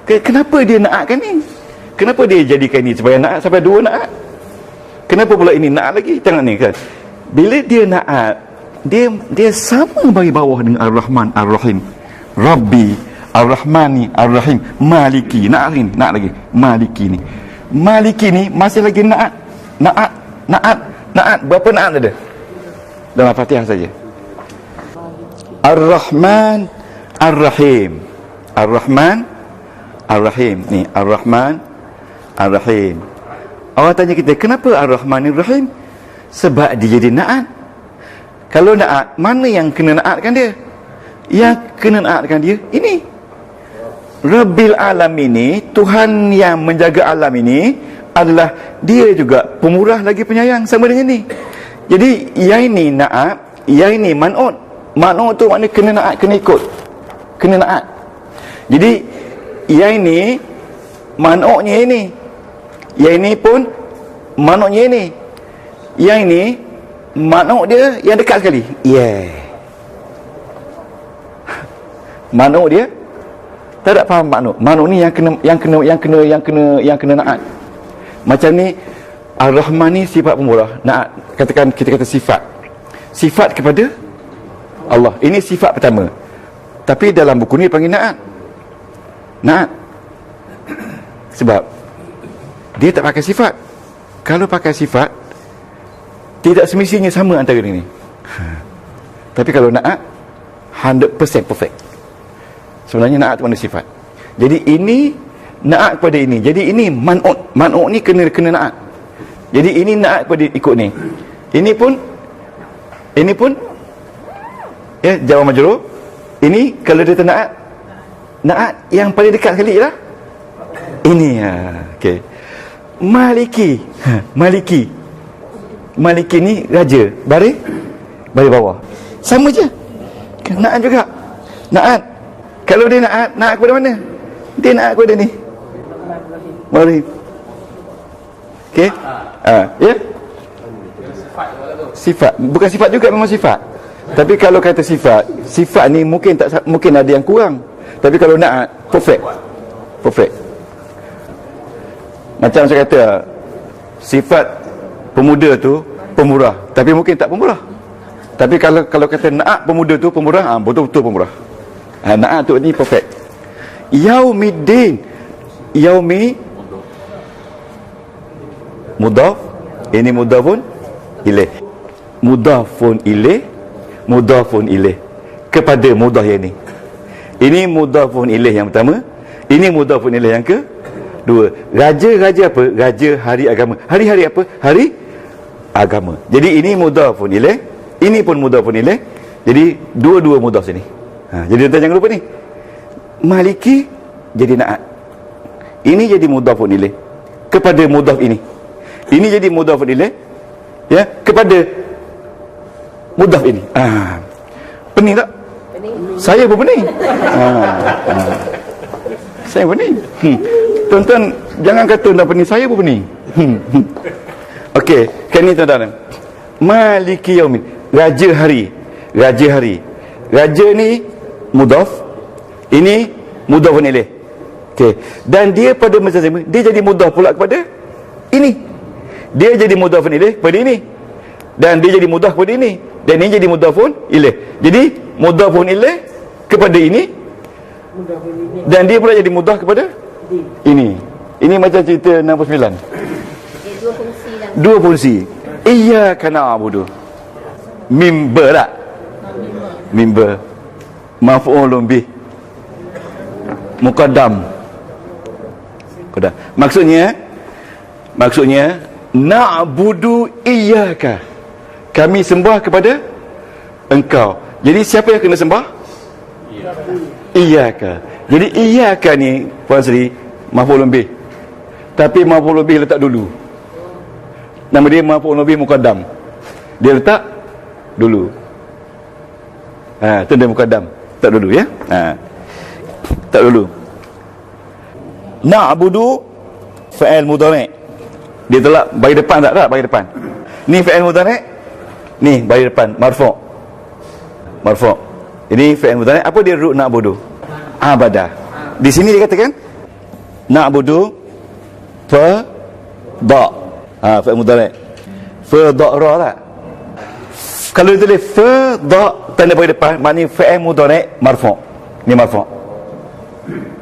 Kenapa dia naatkan ni? Kenapa dia jadikan ni supaya naat sampai dua naat? Kenapa pula ini naat lagi? Tengok ni kan. Bila dia naat, dia sama bagi bawah dengan Ar-Rahman Ar-Rahim. Rabbi Ar-Rahmani Ar-Rahim Maliki. Naat lagi. Maliki ni masih lagi naat. Berapa naat ada? Dalam Fatihah saja. Ar-Rahman Ar-Rahim. Ar-Rahman Ar-Rahim. Ni Ar-Rahman Ar-Rahim. Orang tanya kita, kenapa Ar-Rahman Ar-Rahim? Sebab dia jadi naat. Kalau naat, mana yang kena naatkan dia? Yang kena naatkan dia ini. Rabbil Alam ini, Tuhan yang menjaga alam ini adalah dia juga pemurah lagi penyayang, sama dengan ni. Jadi yang ini naat, yang ini man'ut. Man'ut tu maknanya kena naat, kena ikut, kena naat. Jadi yang ini man'utnya ini, yang ini pun man'utnya ini, yang ini man'ut dia yang dekat sekali. Man'ut dia tak ada faham man'ut. Man'ut ni yang kena naat. Macam ni Ar-Rahman ni sifat pemurah, naat. Kita kata sifat kepada Allah. Ini sifat pertama. Tapi dalam buku ni panggil naat. Sebab dia tak pakai sifat. Kalau pakai sifat, tidak semestinya sama antara ini. Tapi kalau naat 100% perfect. Sebenarnya naat itu mana sifat. Jadi ini naat kepada ini. Jadi ini man'ut. Man'ut ni kena naat. Jadi ini naat kepada ikut ni. Ini pun ya, jar wa majrur. Ini kalau dia naat yang paling dekat sekali lah. Ini okey. Maliki ni raja. Baris bawah. Sama je. Naat juga. Naat. Kalau dia naat kepada mana? Dia naat kepada ni. Mari. Okey. Ya. Sifat. Bukan sifat juga, memang sifat. Tapi kalau kata sifat ni mungkin ada yang kurang. Tapi kalau naat perfect. Macam saya kata, sifat pemuda tu pemurah, tapi mungkin tak pemurah. Tapi kalau kata naat pemuda tu pemurah, betul-betul pemurah. Naat tu ni perfect. Yaumiddin. Yaumi mudhaf, ini mudhafun ilaih. Mudhafun ilaih kepada mudhaf yang ni. Ini mudhafun ilaih yang pertama, ini mudhafun ilaih yang kedua. Raja apa? Raja hari agama. Hari apa? Hari agama. Jadi ini mudhafun ilaih, ini pun mudhafun ilaih. Jadi dua-dua mudhaf sini. Jadi tuan jangan lupa ni. Maliki jadi naat. Ini jadi mudhafun ilaih kepada mudhaf ini. Ini jadi mudhafun ilaih ya kepada mudhaf ini. Pening tak? Pening. Saya pun pening. Saya pening. Tuan-tuan jangan kata tuan pening, saya pun pening. Okey, kan ni tuan-tuan. Maliki yaumin, raja hari. Raja ni mudhaf, ini mudhafun ilaih. Okey, dan dia pada masa sama dia jadi mudhaf pula kepada ini. Dia jadi mudhafun ilaih kepada ini. dan dia jadi mudhaf kepada ini, dan ini jadi mudhafun ilaih. Jadi mudhafun ilaih kepada ini, dan dia pula jadi mudhaf kepada ini. Ini macam cerita 69. Dua fungsi lah. Dua fungsi. Iyyaka na'budu. Mimbar tak? Mimbar. Maf'ulun bih. Muqaddam. Maksudnya na'budu iyyaka. Kami sembah kepada engkau. Jadi siapa yang kena sembah? Iyyaka. Jadi iyyaka ni Puan Sri maf'ulun bih. Tapi maf'ulun bih letak dulu. Nama dia maf'ulun bih muqaddam. Dia letak dulu. Itu dia muqaddam. Tak dulu ya. Tak dulu. Na'budu fa'il mudhari'. Dia telah bagi depan tak bagi depan. Ni fa'il mudhari'. Ni bagi depan marfu'. Marfu'. Ini fa'il mudhari'. Apa dia root na'budu? Abada. Di sini dia katakan na'budu fa da. Fa'il mudhari'. Fa da ra tak? Kalau ditulis fa da tanda bagi depan, maknanya fa'il mudhari' marfu'. Ni marfu'.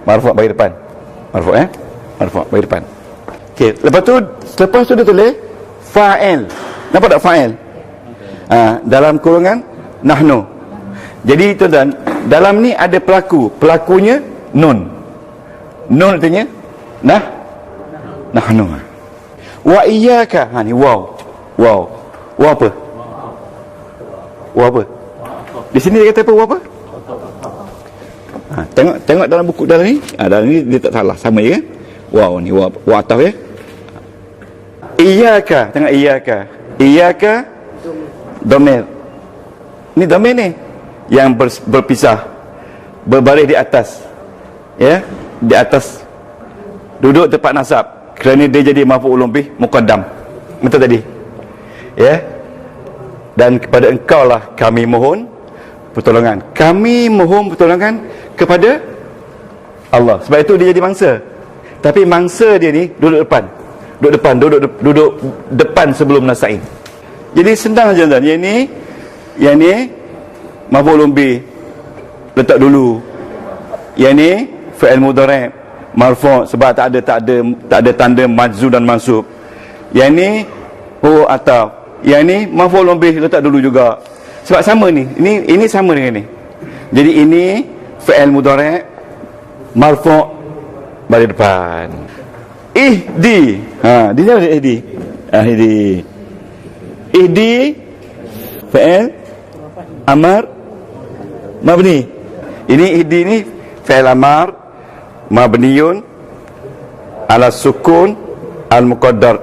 Marfu' bagi depan. Marfu' marfu' bagi depan. Okey, lepas tu dia tulis fa'il. Nampak tak fa'il? Dalam kurungan nahnu. Jadi tuan-tuan, dalam ni ada pelaku. Pelakunya nun. Nun artinya nahnu. Wa iyyaka. Ni waw. Waw apa? Waw apa? Di sini dia kata apa? Waw apa? Tengok dalam buku dalam ni. Dalam ni dia tak salah, sama je kan? Waw ni waw ataf ya. Iyyaka, tengok iyyaka. Iyyaka dhamir. Ni dhamir ni yang berpisah, berbaris di atas. Ya, di atas. Duduk tempat nasab kerana dia jadi maf'ulun bih muqaddam. Betul tadi? Ya. Dan kepada engkau lah kami mohon pertolongan. Kami mohon pertolongan kepada Allah. Sebab itu dia jadi mangsa. Tapi mangsa dia ni duduk depan. Duduk depan sebelum nasta'in. Jadi senang aja tuan. Yang ni maf'ulun bih letak dulu. Yang ni fi'il mudhari' marfu' sebab tak ada tanda majzum dan mansub. Yang ni atau yang ni maf'ulun bih letak dulu juga. Sebab sama ni. Ini sama dengan ni. Jadi ini fi'il mudhari' marfu' bagi depan. Ihdi. Di mana ihdi? Ihdi fi'il amar mabni. Ini ihdi ni fi'il amar mabniun ala sukun al-muqaddar.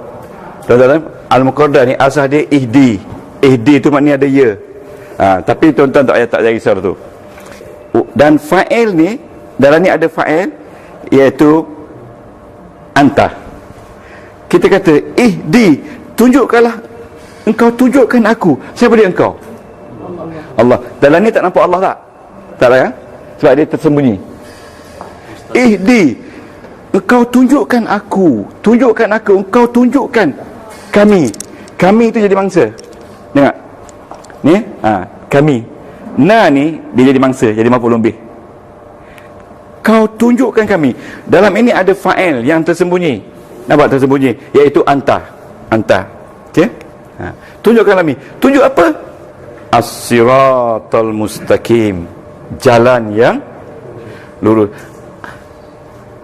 Tuan-tuan, al-muqaddar ni asal dia ihdi. Ihdi tu maknanya ada ya. Tapi tuan-tuan tak risau tu. Dan fa'il ni, dalam ni ada fa'il iaitu anta. Kita kata ihdi, tunjukkanlah, engkau tunjukkan aku. Siapa dia engkau? Allah. Dalam ni tak nampak Allah tak? Tak lah kan? Sebab dia tersembunyi. Ihdi, engkau tunjukkan aku. Tunjukkan aku, engkau tunjukkan kami. Kami itu jadi mangsa. Tengok. Ni, kami. Na ni dia jadi mangsa, jadi maf'ulun bih. Kau tunjukkan kami. Dalam ini ada fa'il yang tersembunyi. Nampak tersembunyi? Iaitu anta. Okey? Tunjukkan kami. Tunjuk apa? As-siratal mustaqim. Jalan yang lurus.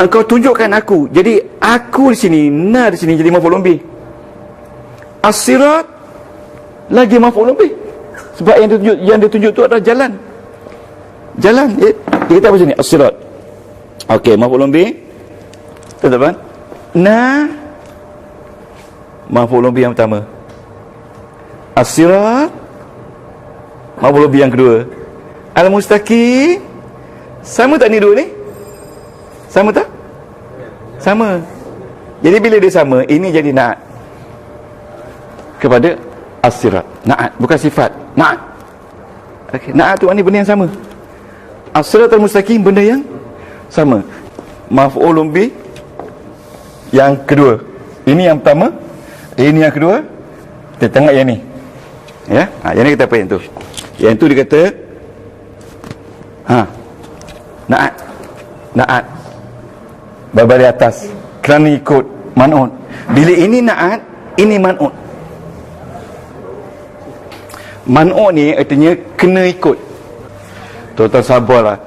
Engkau tunjukkan aku. Jadi aku di sini, na di sini jadi maf'ulun bih. As-sirat lagi maf'ulun bih. Sebab yang ditunjuk tu adalah jalan. Jalan. Dia kata apa sini? As-sirat. Okey, maf'ulun bih. Tuan-tuan. Na maf'ulun bih yang pertama. As-sirat maf'ulun bih yang kedua. Al-mustaqim. Sama tak ni dua ni? Sama tak? Sama. Jadi bila dia sama, ini jadi na'at kepada as-sirat. Na'at, bukan sifat. Na'at. Okey, na'at tu ni benda yang sama. As-siratal mustaqim benda yang sama. Maf'ulun bih yang kedua. Ini yang pertama, ini yang kedua. Kita tengok yang ni. Ya, yang ni kita apa yang tu? Yang tu dia kata naat berbalik atas kerana ikut man'ut. Bila ini naat, ini man'ut. Man'ut ni artinya kena ikut. Tuan-tuan sabarlah.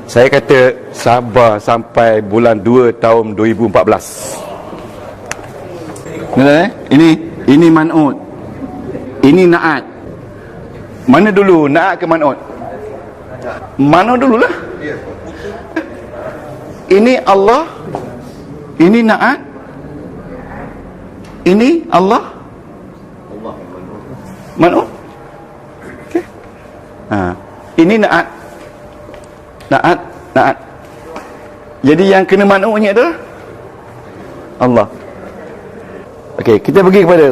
Saya kata sabar sampai bulan 2 tahun 2014. Ini man'ut. Ini naat. Mana dulu, naat ke man'ut? Man'ut dululah. Ini Allah, ini naat, ini Allah, man'ut. Okey. Ini naat. Jadi yang kena man'utnya adalah Allah. Okey, kita pergi kepada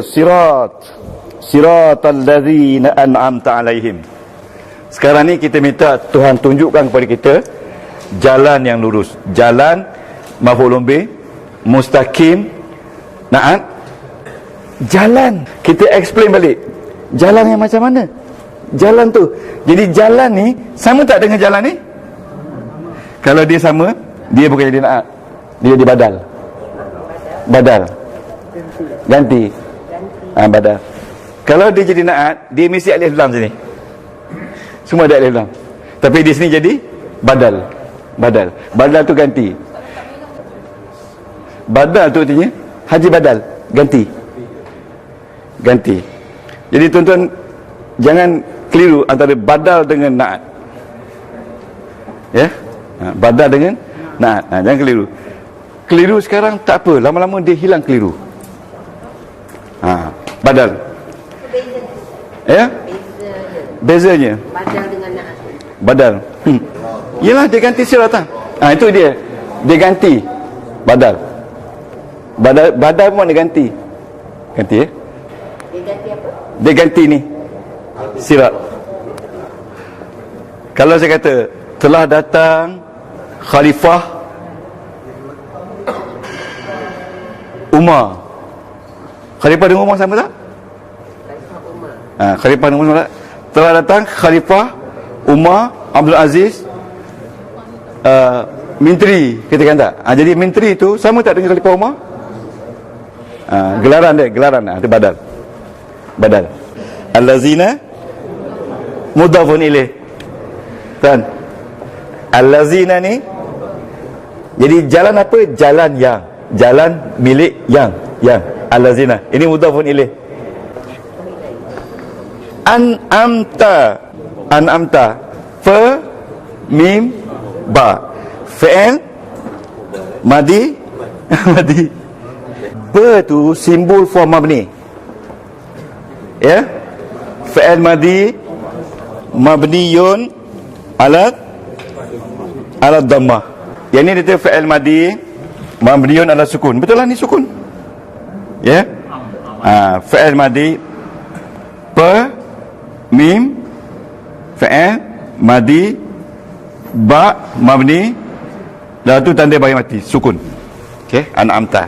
siratal ladzina an'amta alaihim. Sekarang ni kita minta Tuhan tunjukkan kepada kita jalan yang lurus, jalan maf'ulun bih, mustaqim, naat. Jalan, kita explain balik jalan yang macam mana jalan tu. Jadi jalan ni sama tak dengan jalan ni? Kalau dia sama, dia bukan jadi naat, dia jadi badal, ganti. Badal. Kalau dia jadi naat, dia mesti alif lam sini, semua ada alif lam. Tapi di sini jadi badal tu ganti. Badal tu artinya haji badal, ganti. Jadi tuan-tuan jangan keliru antara badal dengan naat. Ya, badal dengan naat. Jangan keliru. Keliru sekarang tak apa, lama-lama dia hilang keliru. Badal. Ya? Bezanya. Badal dengan naat. Badal. Yalah, dia ganti siratan. Itu dia. Dia ganti badal. Badal pun dia ganti. Ganti ya? Dia ganti apa? Dia ganti ni sirat. Kalau saya kata telah datang Khalifah Umar. Khalifah dengan Umar sama tak? Khalifah dengan Umar tak? Telah datang Khalifah Umar Abdul Aziz Menteri, katakan tak? Jadi menteri tu sama tak dengan Khalifah Umar? Gelaran itu badal. Allazina mudhafun ilaih. Kan? Allazina ni jadi jalan apa? Jalan milik yang allazina. Ini mudhafun ilaih. An'amta fa mim ba fi'il madi ba tu simbol form mabni. Ya, fi'il madi mabniyun ala dhammah. Yang ni dia fi'il madi mabniyun ala sukun. Betul lah ni sukun. Ya. Fi'il madi pa mim fi'il madi ba mabni, dah tu tanda bayi mati sukun. Okey, an'amta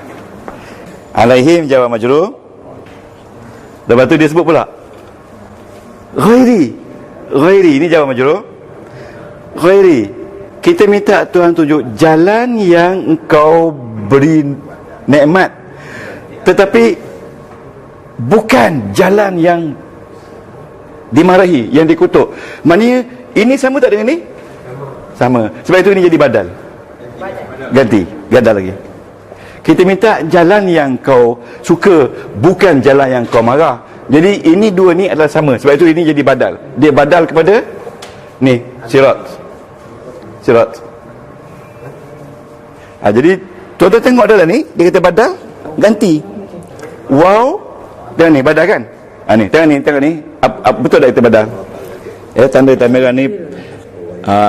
alaihim jawab majrur. Lepas tu dia sebut pula ghairi ini jawab majrur. Ghairi, kita minta Tuhan tunjuk jalan yang engkau beri nikmat, tetapi bukan jalan yang dimarahi, yang dikutuk. Maknanya ini sama tak dengan ni? Sama. Sebab itu ini jadi badal. Ganti, gadal lagi. Kita minta jalan yang kau suka, bukan jalan yang kau marah. Jadi ini dua ni adalah sama. Sebab itu ini jadi badal. Dia badal kepada ni, sirat. Jadi tuan-tuan tengok adalah ni, dia kata badal, ganti. Wow, dan ni badal kan? Ni, tengok ni. Betul tak kita badal? Tanda merah ni.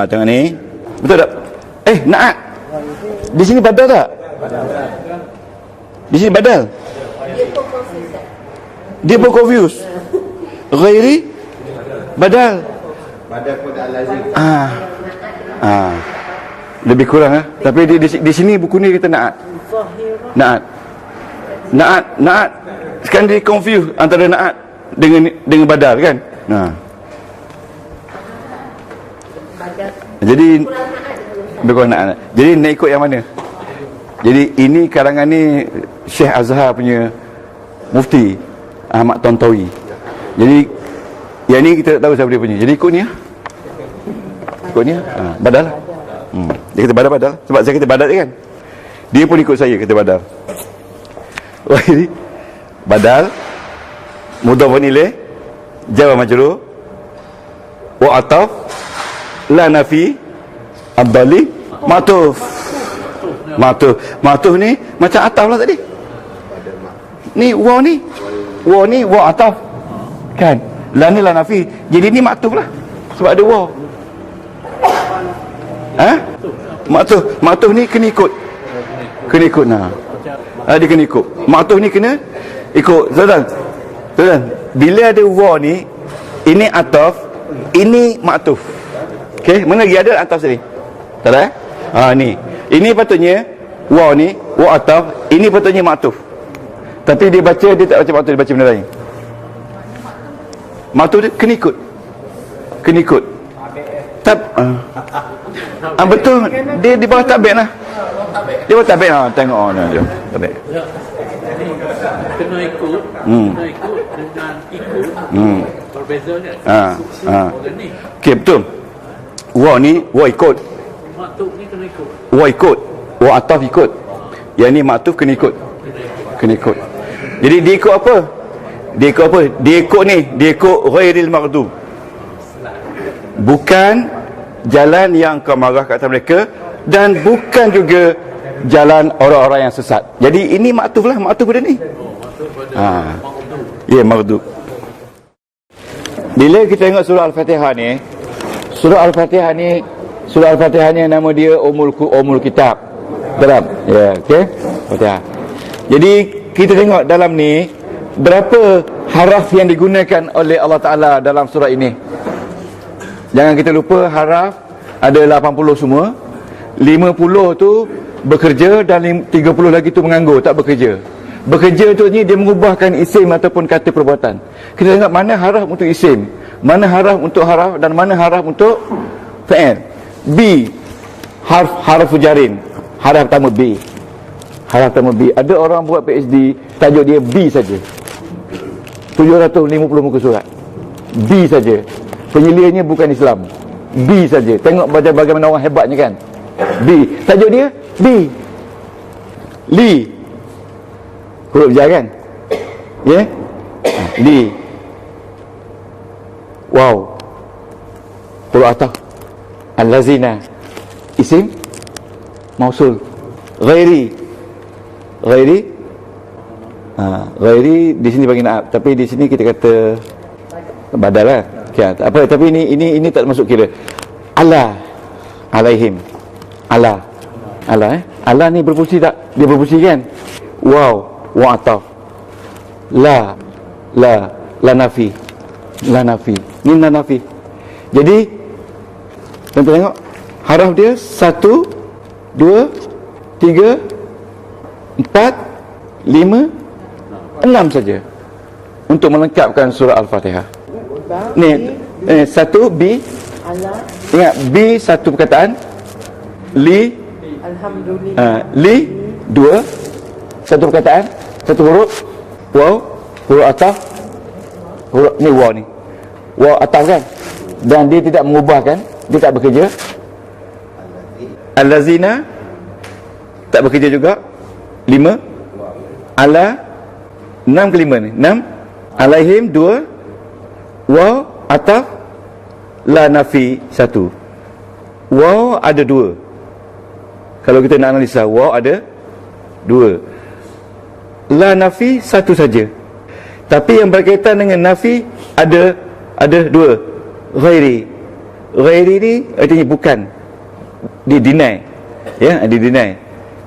Tengok ni. Betul tak? Naat. Di sini badal tak? Di sini badal. Dia pun confused. Ghairi badal. Badal pun al-lazim. Lebih kurang Tapi di sini buku ni kita naat. Sekarang dia confused antara naat dengan badal kan. Jadi nak ikut yang mana? Jadi ini karangan ni Syekh Azhar punya Mufti Ahmad Tontowi. Jadi yang ni kita tak tahu siapa dia punya. Jadi ikut ni lah. Ikut ni lah. Badal lah. Dia kata badal. Sebab saya kata badal kan. Dia pun ikut saya kata badal. Jadi badal mudhafun ilaih, jar wa majrur, wa ataf, la nafi, abdali, ma'tuf. Ma'tuf ni macam ataf lah tadi. Ni waw ni waw ataf. Kan? La ni la nafi. Jadi ni ma'tuf lah. Sebab ada waw. Ma'tuf ni kena ikut. Dia kena ikut. Ma'tuf ni kena ikut. Tuan-tuan, bila ada waw ni, ini ataf, ini ma'tuf. Okey, mana lagi ada ataf tadi? Tak ada? Ni. Ini patutnya waw ni, waw ataf, ini patutnya ma'tuf. Tapi dia tak baca ma'tuf, dia baca benda lain. Ma'tuf dia kena ikut. Betul. Dia di bawah tabik lah. Dia bawah tabik lah. Tengok dia. Tabik. Kena ikut dengan ikut berbeza kan. Okey, betul. Waw ni waw ikut. Maktub ni kena ikut. Waw ikut. Waw ataf ikut. Yang ni maktuf kena ikut. Jadi dia ikut apa? Dia ikut ghairil maghdub. Bukan jalan yang kau marah ke atas mereka, dan bukan juga jalan orang-orang yang sesat. Jadi ini maktuf lah, maktuf pada ni. Ya, maghdub. Bila kita tengok surah Al-Fatihah ni, surah Al-Fatihah ni nama dia Ummul Kitab. Dalam, ya, okey. Fatihah. Jadi kita tengok dalam ni berapa haraf yang digunakan oleh Allah Taala dalam surah ini. Jangan kita lupa haraf ada 80 semua. 50 tu bekerja dan 30 lagi tu menganggur, tak bekerja. Bekerja tu ni dia mengubahkan isim ataupun kata perbuatan. Kita tengok mana haraf untuk isim, mana haraf untuk haraf, dan mana haraf untuk fa'il. B, harf jarin. Haraf pertama B. Ada orang buat PhD, tajuk dia B saja. 750 muka surat. B saja. Penyelihannya bukan Islam. B saja. Tengok bagaimana orang hebatnya kan. B. Tajuk dia B. Li. Huruf jar kan? Ya? Yeah? Li. Wow. Huruf ataf. Al-lazina. Isim mausul. Ghairi. Ghairi di sini bagi naab, tapi di sini kita kata badal lah. Okay, apa, tapi ini tak masuk kira. Alaihim. Allah ni berfungsi tak? Dia berfungsi kan? Wow, wa ataf. La nafi. Ni la nafi. Jadi kita tengok haraf dia 1 2 3 4 5 6 saja untuk melengkapkan surah Al-Fatihah. Ni 1 B. Ingat B satu perkataan. Li. Alhamdulillah. Li 2 satu perkataan, satu huruf. Waw, huruf ataf. Huruf ni waw ni. Waw ataf kan? Dan dia tidak mengubahkan, dia tak bekerja. Al-lazina tak bekerja juga. 5. Ala 6 ke 5 ni. 6. Alaihim 2. Waw ataf. La nafi 1. Waw ada 2. Kalau kita nak analisa, waw ada 2. La nafi 1 saja. Tapi yang berkaitan dengan nafi ada 2. Ghairi ni artinya bukan. Dia deny. Ya, dia deny.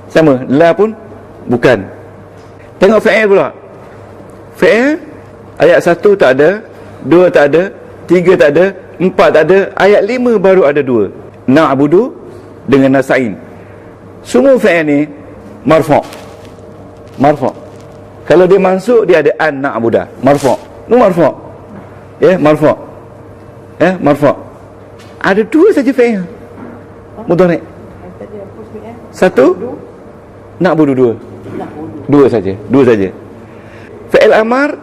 Sama, la pun bukan. Tengok fa'il pula. Fa'il ayat 1 tak ada, 2 tak ada, 3 tak ada, 4 tak ada, ayat 5 baru ada 2. Na'budu dengan nasta'in. Semua fa'il ni marfu'. Kalau dia mansuk dia ada an na'budah, marfu'. Itu marfu'. Ya, marfu'. Marfu'. Ada dua saja fi'il mudhari'. Satu na'budu, dua saja. Fi'il amar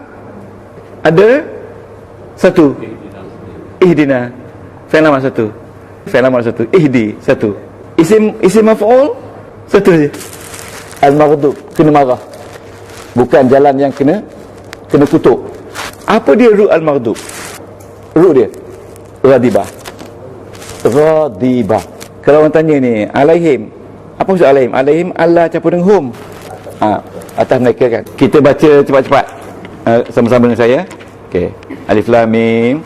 ada satu, ihdina. Fi'il amar satu, ihdi satu. Isim maf'ul satu saja. Al-maghdub, kena marah. Bukan jalan yang kena kutuk. Apa dia ru' al-maghdub? Ru' dia radibah. Kalau orang tanya ni, alaihim, apa maksud alaihim? Alaihim Allah campur dengan hum. Atas mereka kan. Kita baca cepat-cepat sama-sama dengan saya. Okey. Alif lam mim.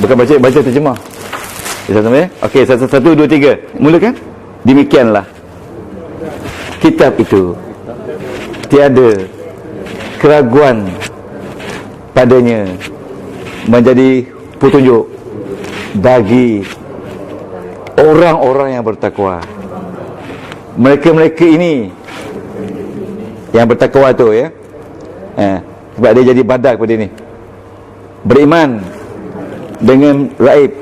Bukan baca terjemah. Sama-sama ya. Okey, 1 2 3. Mulakan. Demikianlah kitab itu tiada keraguan padanya menjadi petunjuk bagi orang-orang yang bertakwa. Mereka ini yang bertakwa tu ya. Sebab dia jadi badal kepada ni. Beriman dengan raib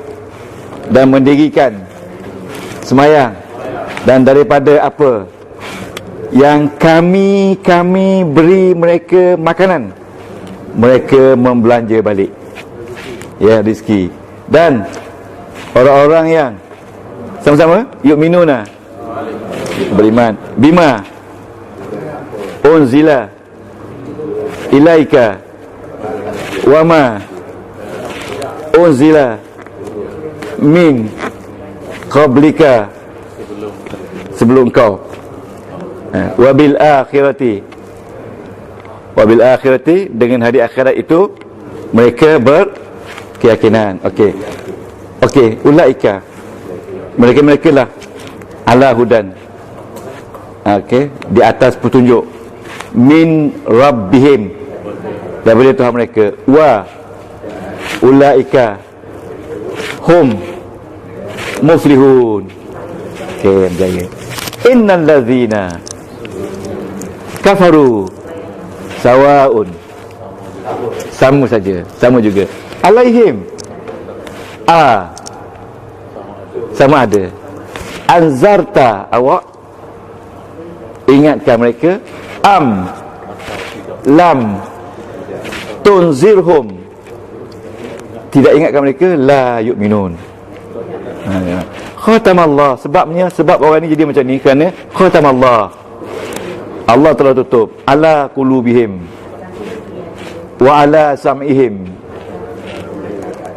dan mendirikan semayang, dan daripada apa yang kami beri mereka makanan, mereka membelanja balik ya rezeki. Dan orang-orang yang sama-sama yu'minuna, beriman, bima unzila ilaika wama unzila min qablika, sebelum kau, wabil akhirati, dengan hari akhirat itu mereka berkeyakinan. Okey, ulaika, mereka lah ala hudan, di atas petunjuk, min rabbihim, daripada Tuhan mereka, wa ulaika hum muflihun. Berjaya. Innal ladzina kafaru sawaun, sama juga, alaihim sama ada, anzarta awak, ingatkan mereka, lam tunzirhum, tidak ingatkan mereka, la yu'minun. Khatamallah, sebab orang ni jadi macam ni kerana khatamallah, Allah telah tutup ala qulubihim wa ala sam'ihim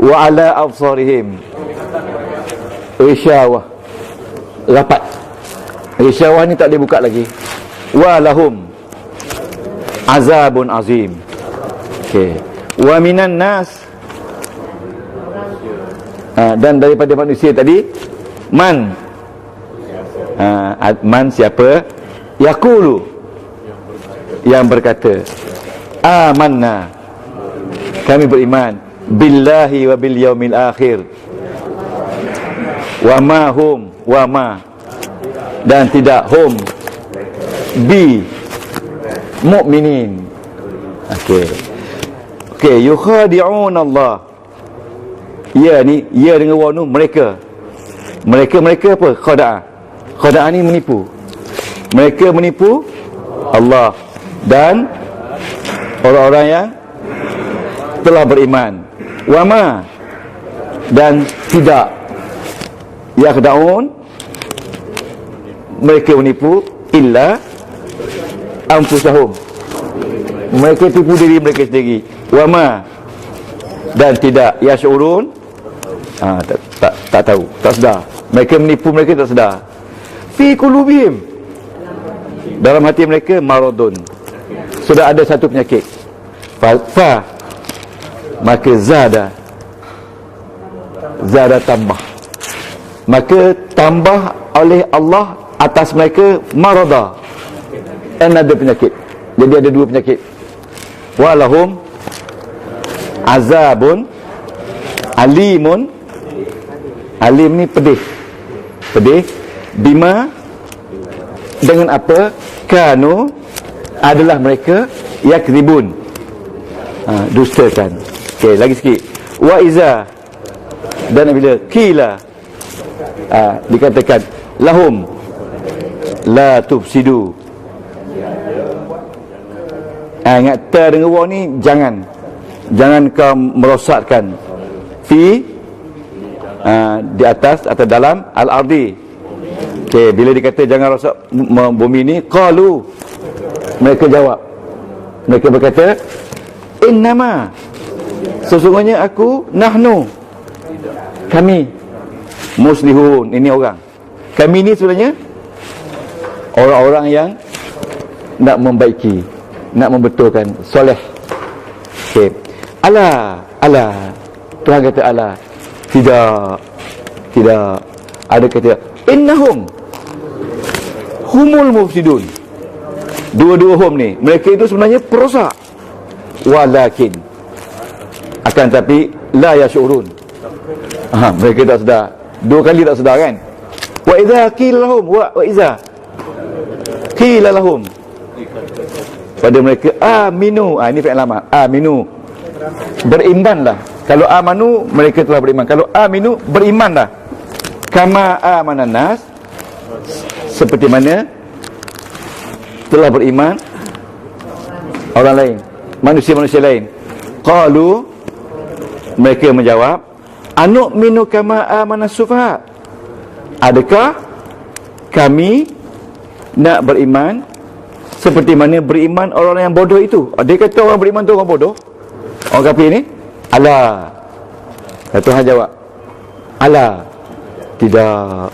wa ala absarihim risyawah, rapat. Risyawah ni tak boleh buka lagi. Wa lahum azabun azim. Wa minan nas, dan daripada manusia tadi, man siapa, yaqulu, yang berkata, amanna, kami beriman, billahi wa bil yaumil akhir, wa ma, dan tidak hum bi mu'minin. Okey, yukhadi'un Allah. Ya ni, ya dengan waw tu, mereka apa? Khada'ah ni menipu. Mereka menipu Allah dan orang-orang yang telah beriman. Wama, dan tidak, yakhda'un, mereka menipu, illa anfusahum, mereka tipu diri mereka sendiri. Wama, dan tidak, yash'urun, tak tahu, tak sedar. Mereka menipu, mereka tak sedar. Fi qulubihim, dalam hati mereka, maradun, sudah ada satu penyakit. Maka zada tambah, maka tambah oleh Allah atas mereka marada, another penyakit. Jadi ada dua penyakit. Walahum azabun alimun, alim ni pedih, bima, dengan apa, kanu, adalah mereka, yakzibun, dustakan. Okey, lagi sikit. Wa iza, dan bila qila, dikatakan lahum la tufsidu. Ingat ta dengan wa ni jangan kau merosakkan fi di atas atau dalam al-ardi. Okey, bila dikata jangan rosak bumi ni, qalu, mereka jawab, mereka berkata innama, sesungguhnya aku, nahnu, kami, muslihun, ini orang. Kami ni sebenarnya orang-orang yang nak membaiki, nak membetulkan, soleh. Okey. Ala, Tuhan kata ala. Tidak. Ada kata innahum humul mufsidun. Dua-dua hum ni, mereka itu sebenarnya perosak. Walakin, akan tapi la yashurun. Mereka tak sedar. Dua kali tak sedar kan. Wa idza qila lahum, wa idza qila lahum, pada mereka aminu, ini fi'il lama, aminu, berimanlah. Kalau amanu, mereka telah beriman. Kalau aminu, berimanlah. Kama amanan nas, seperti mana telah beriman orang lain, manusia-manusia lain. Qalu, mereka menjawab, anu'minu kama amanas sufaha, adakah kami nak beriman seperti mana beriman orang yang bodoh itu? Dia kata orang beriman tu orang bodoh, orang kafir ni. Ala, Tuhan jawab, ala, tidak,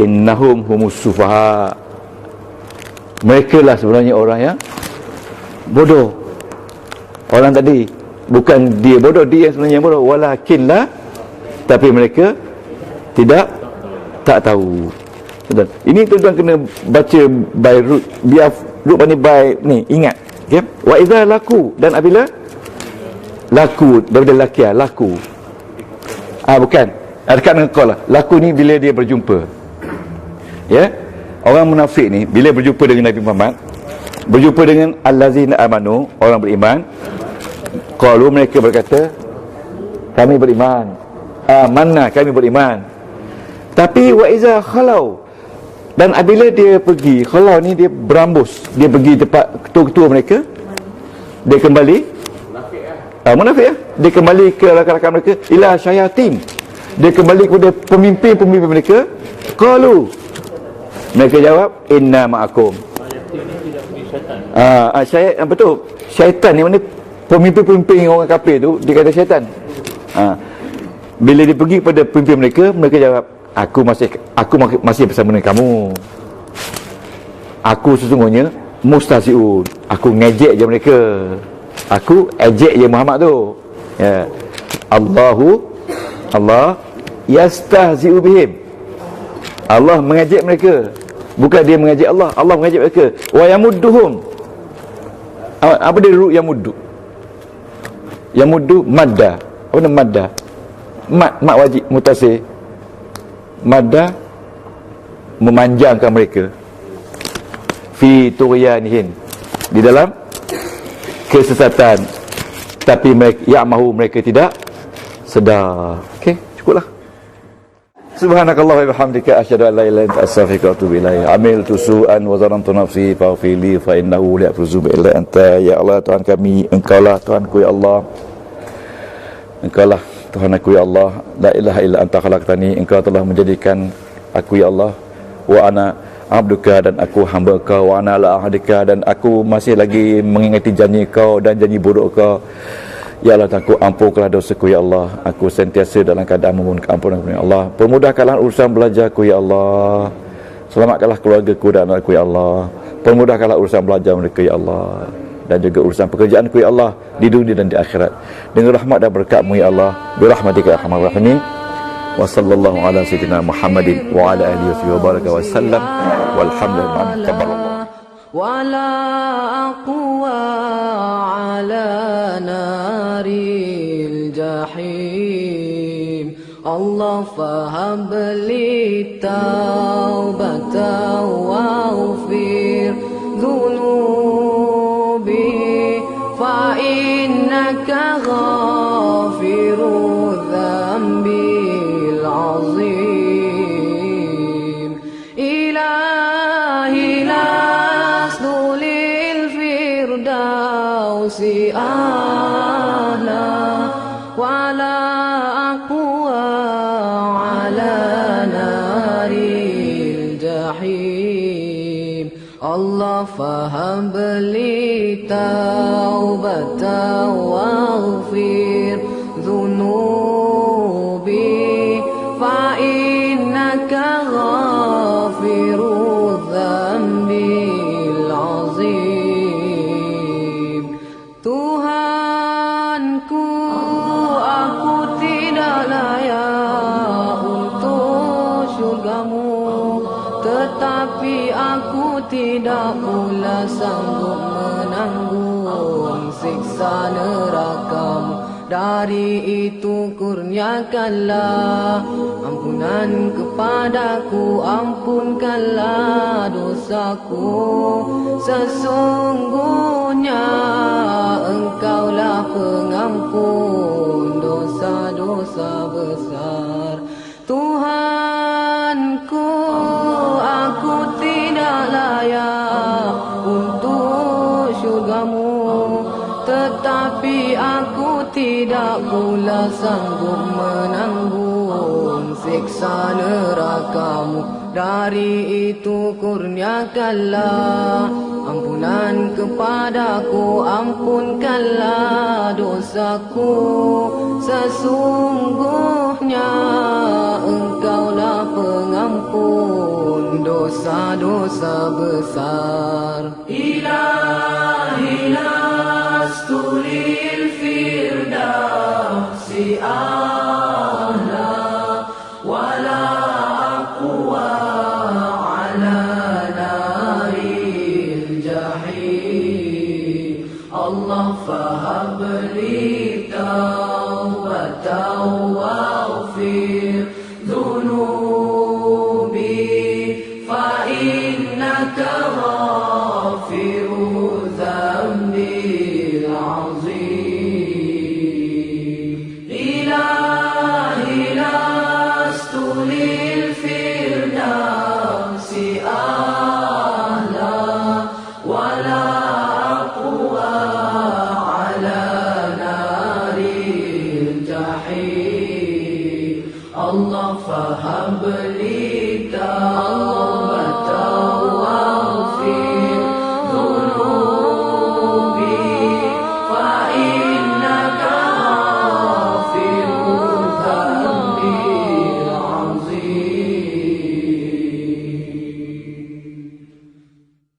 innahum humus sufaha, mereka lah sebenarnya orang yang bodoh. Orang tadi bukan dia bodoh, dia yang sebenarnya bodoh. Walakin lah, tapi mereka tak tahu. Ini tuan-tuan kena baca by root, biar root pandai by ni, ingat. Okay? Wa idza laku, dan apabila laku, daripada lakia, laku. Bukan, dekat dengan call lah. Laku ni bila dia berjumpa. Ya, orang munafik ni bila berjumpa dengan Nabi Muhammad, berjumpa dengan allazina amanu, orang beriman, qalu, mereka berkata kami beriman, amanna, kami beriman. Tapi wa iza khalau, dan apabila dia pergi, khalau ni dia berambus, dia pergi tempat ketua-ketua mereka, dia kembali munafik. Dia kembali ke rakan-rakan mereka, ila syayatin, dia kembali kepada pemimpin-pemimpin mereka. Qalu, mereka jawab, inna ma'akum. Syaitan, betul. Syaitan ni mana pemimpin-pemimpin orang kafir tu, dia kata syaitan. Bila dia pergi kepada pemimpin mereka, mereka jawab, aku masih bersama dengan kamu. Aku sesungguhnya mustahzi'un, aku ngejek je mereka. Aku ejek je Muhammad tu. Ya. Allah yastahzi'u bihim. Allah mengejek mereka. Bukan dia mengejek Allah, Allah mengejek mereka. Wa yamudduhum. Apa dia ru yamuddu? Yamuddu madda. Apa nama madda? Mat wajib mutasir. Madda, memanjangkan mereka. Fi tughyanihim, di dalam kesesatan. Tapi mereka mereka tidak sedar. Okey, cukuplah. Subhanakallah wa bihamdika asyhadu an la ilaha illa anta astaghfiruka wa atubu ilaik. Amiltu su'an wa zalamtu nafsi faghfir li fa innahu la yaghfiru illa anta. Ya Allah, Tuhan kami, Engkaulah Tuhanku ya Allah. Engkaulah Tuhan aku ya Allah. La ilaha illa anta khalaqtani, Engkau telah menjadikan aku ya Allah. Wa ana abduka, dan aku hamba Kau. Wa ana la ahdika, dan aku masih lagi mengingati janji Kau dan janji buruk Kau. Ya Allah, Tuhanku, ampunkanlah dosaku ya Allah. Aku sentiasa dalam keadaan memohon keampunan ya Allah. Permudahkanlah urusan belajarku ya Allah. Selamatkanlah keluargaku dan anakku ya Allah. Permudahkanlah urusan belajar mereka ya Allah, dan juga urusan pekerjaanku ya Allah, di dunia dan di akhirat. Dengan rahmat dan berkat-Mu ya Allah, birahmatika ya arhamar rahimin. Wa sallallahu ala sayyidina Muhammadin wa ala alihi wa baraka wa sallam. Walhamdulillah tabarakallah. ولا أقوى على نار الجحيم الله فهب لي توبة واغفر ذنوبي فإن غافر الذنب العظيم إلهي لست للفردوس أهلا ولا أقوى على نار الجحيم الله فهب لي توبة واغفر ذنوبي فإنك غافر الذنب العظيم Tuhanku, aku tidak layak untuk syurgamu, tetapi aku tidak pula sanggup menanggung siksa nerakamu. Dari itu kurniakanlah ampunan kepadaku, ampunkanlah dosaku. Sesungguhnya Engkaulah pengampun dosa-dosa besar. Tuhanku, aku tidak layak untuk syurgamu, tetapi aku tidak pula sanggup menanggung siksa nerakamu. Dari itu kurniakanlah ampunan kepadaku, ampunkanlah dosaku. Sesungguhnya Engkaulah pengampun dosa-dosa besar. Ilahi lastu lil firdausi a'la wala aqwa ala naril jahim. Allah fahab li taubatan waghfir dhunubi fa innaka غافر الذنب العظيم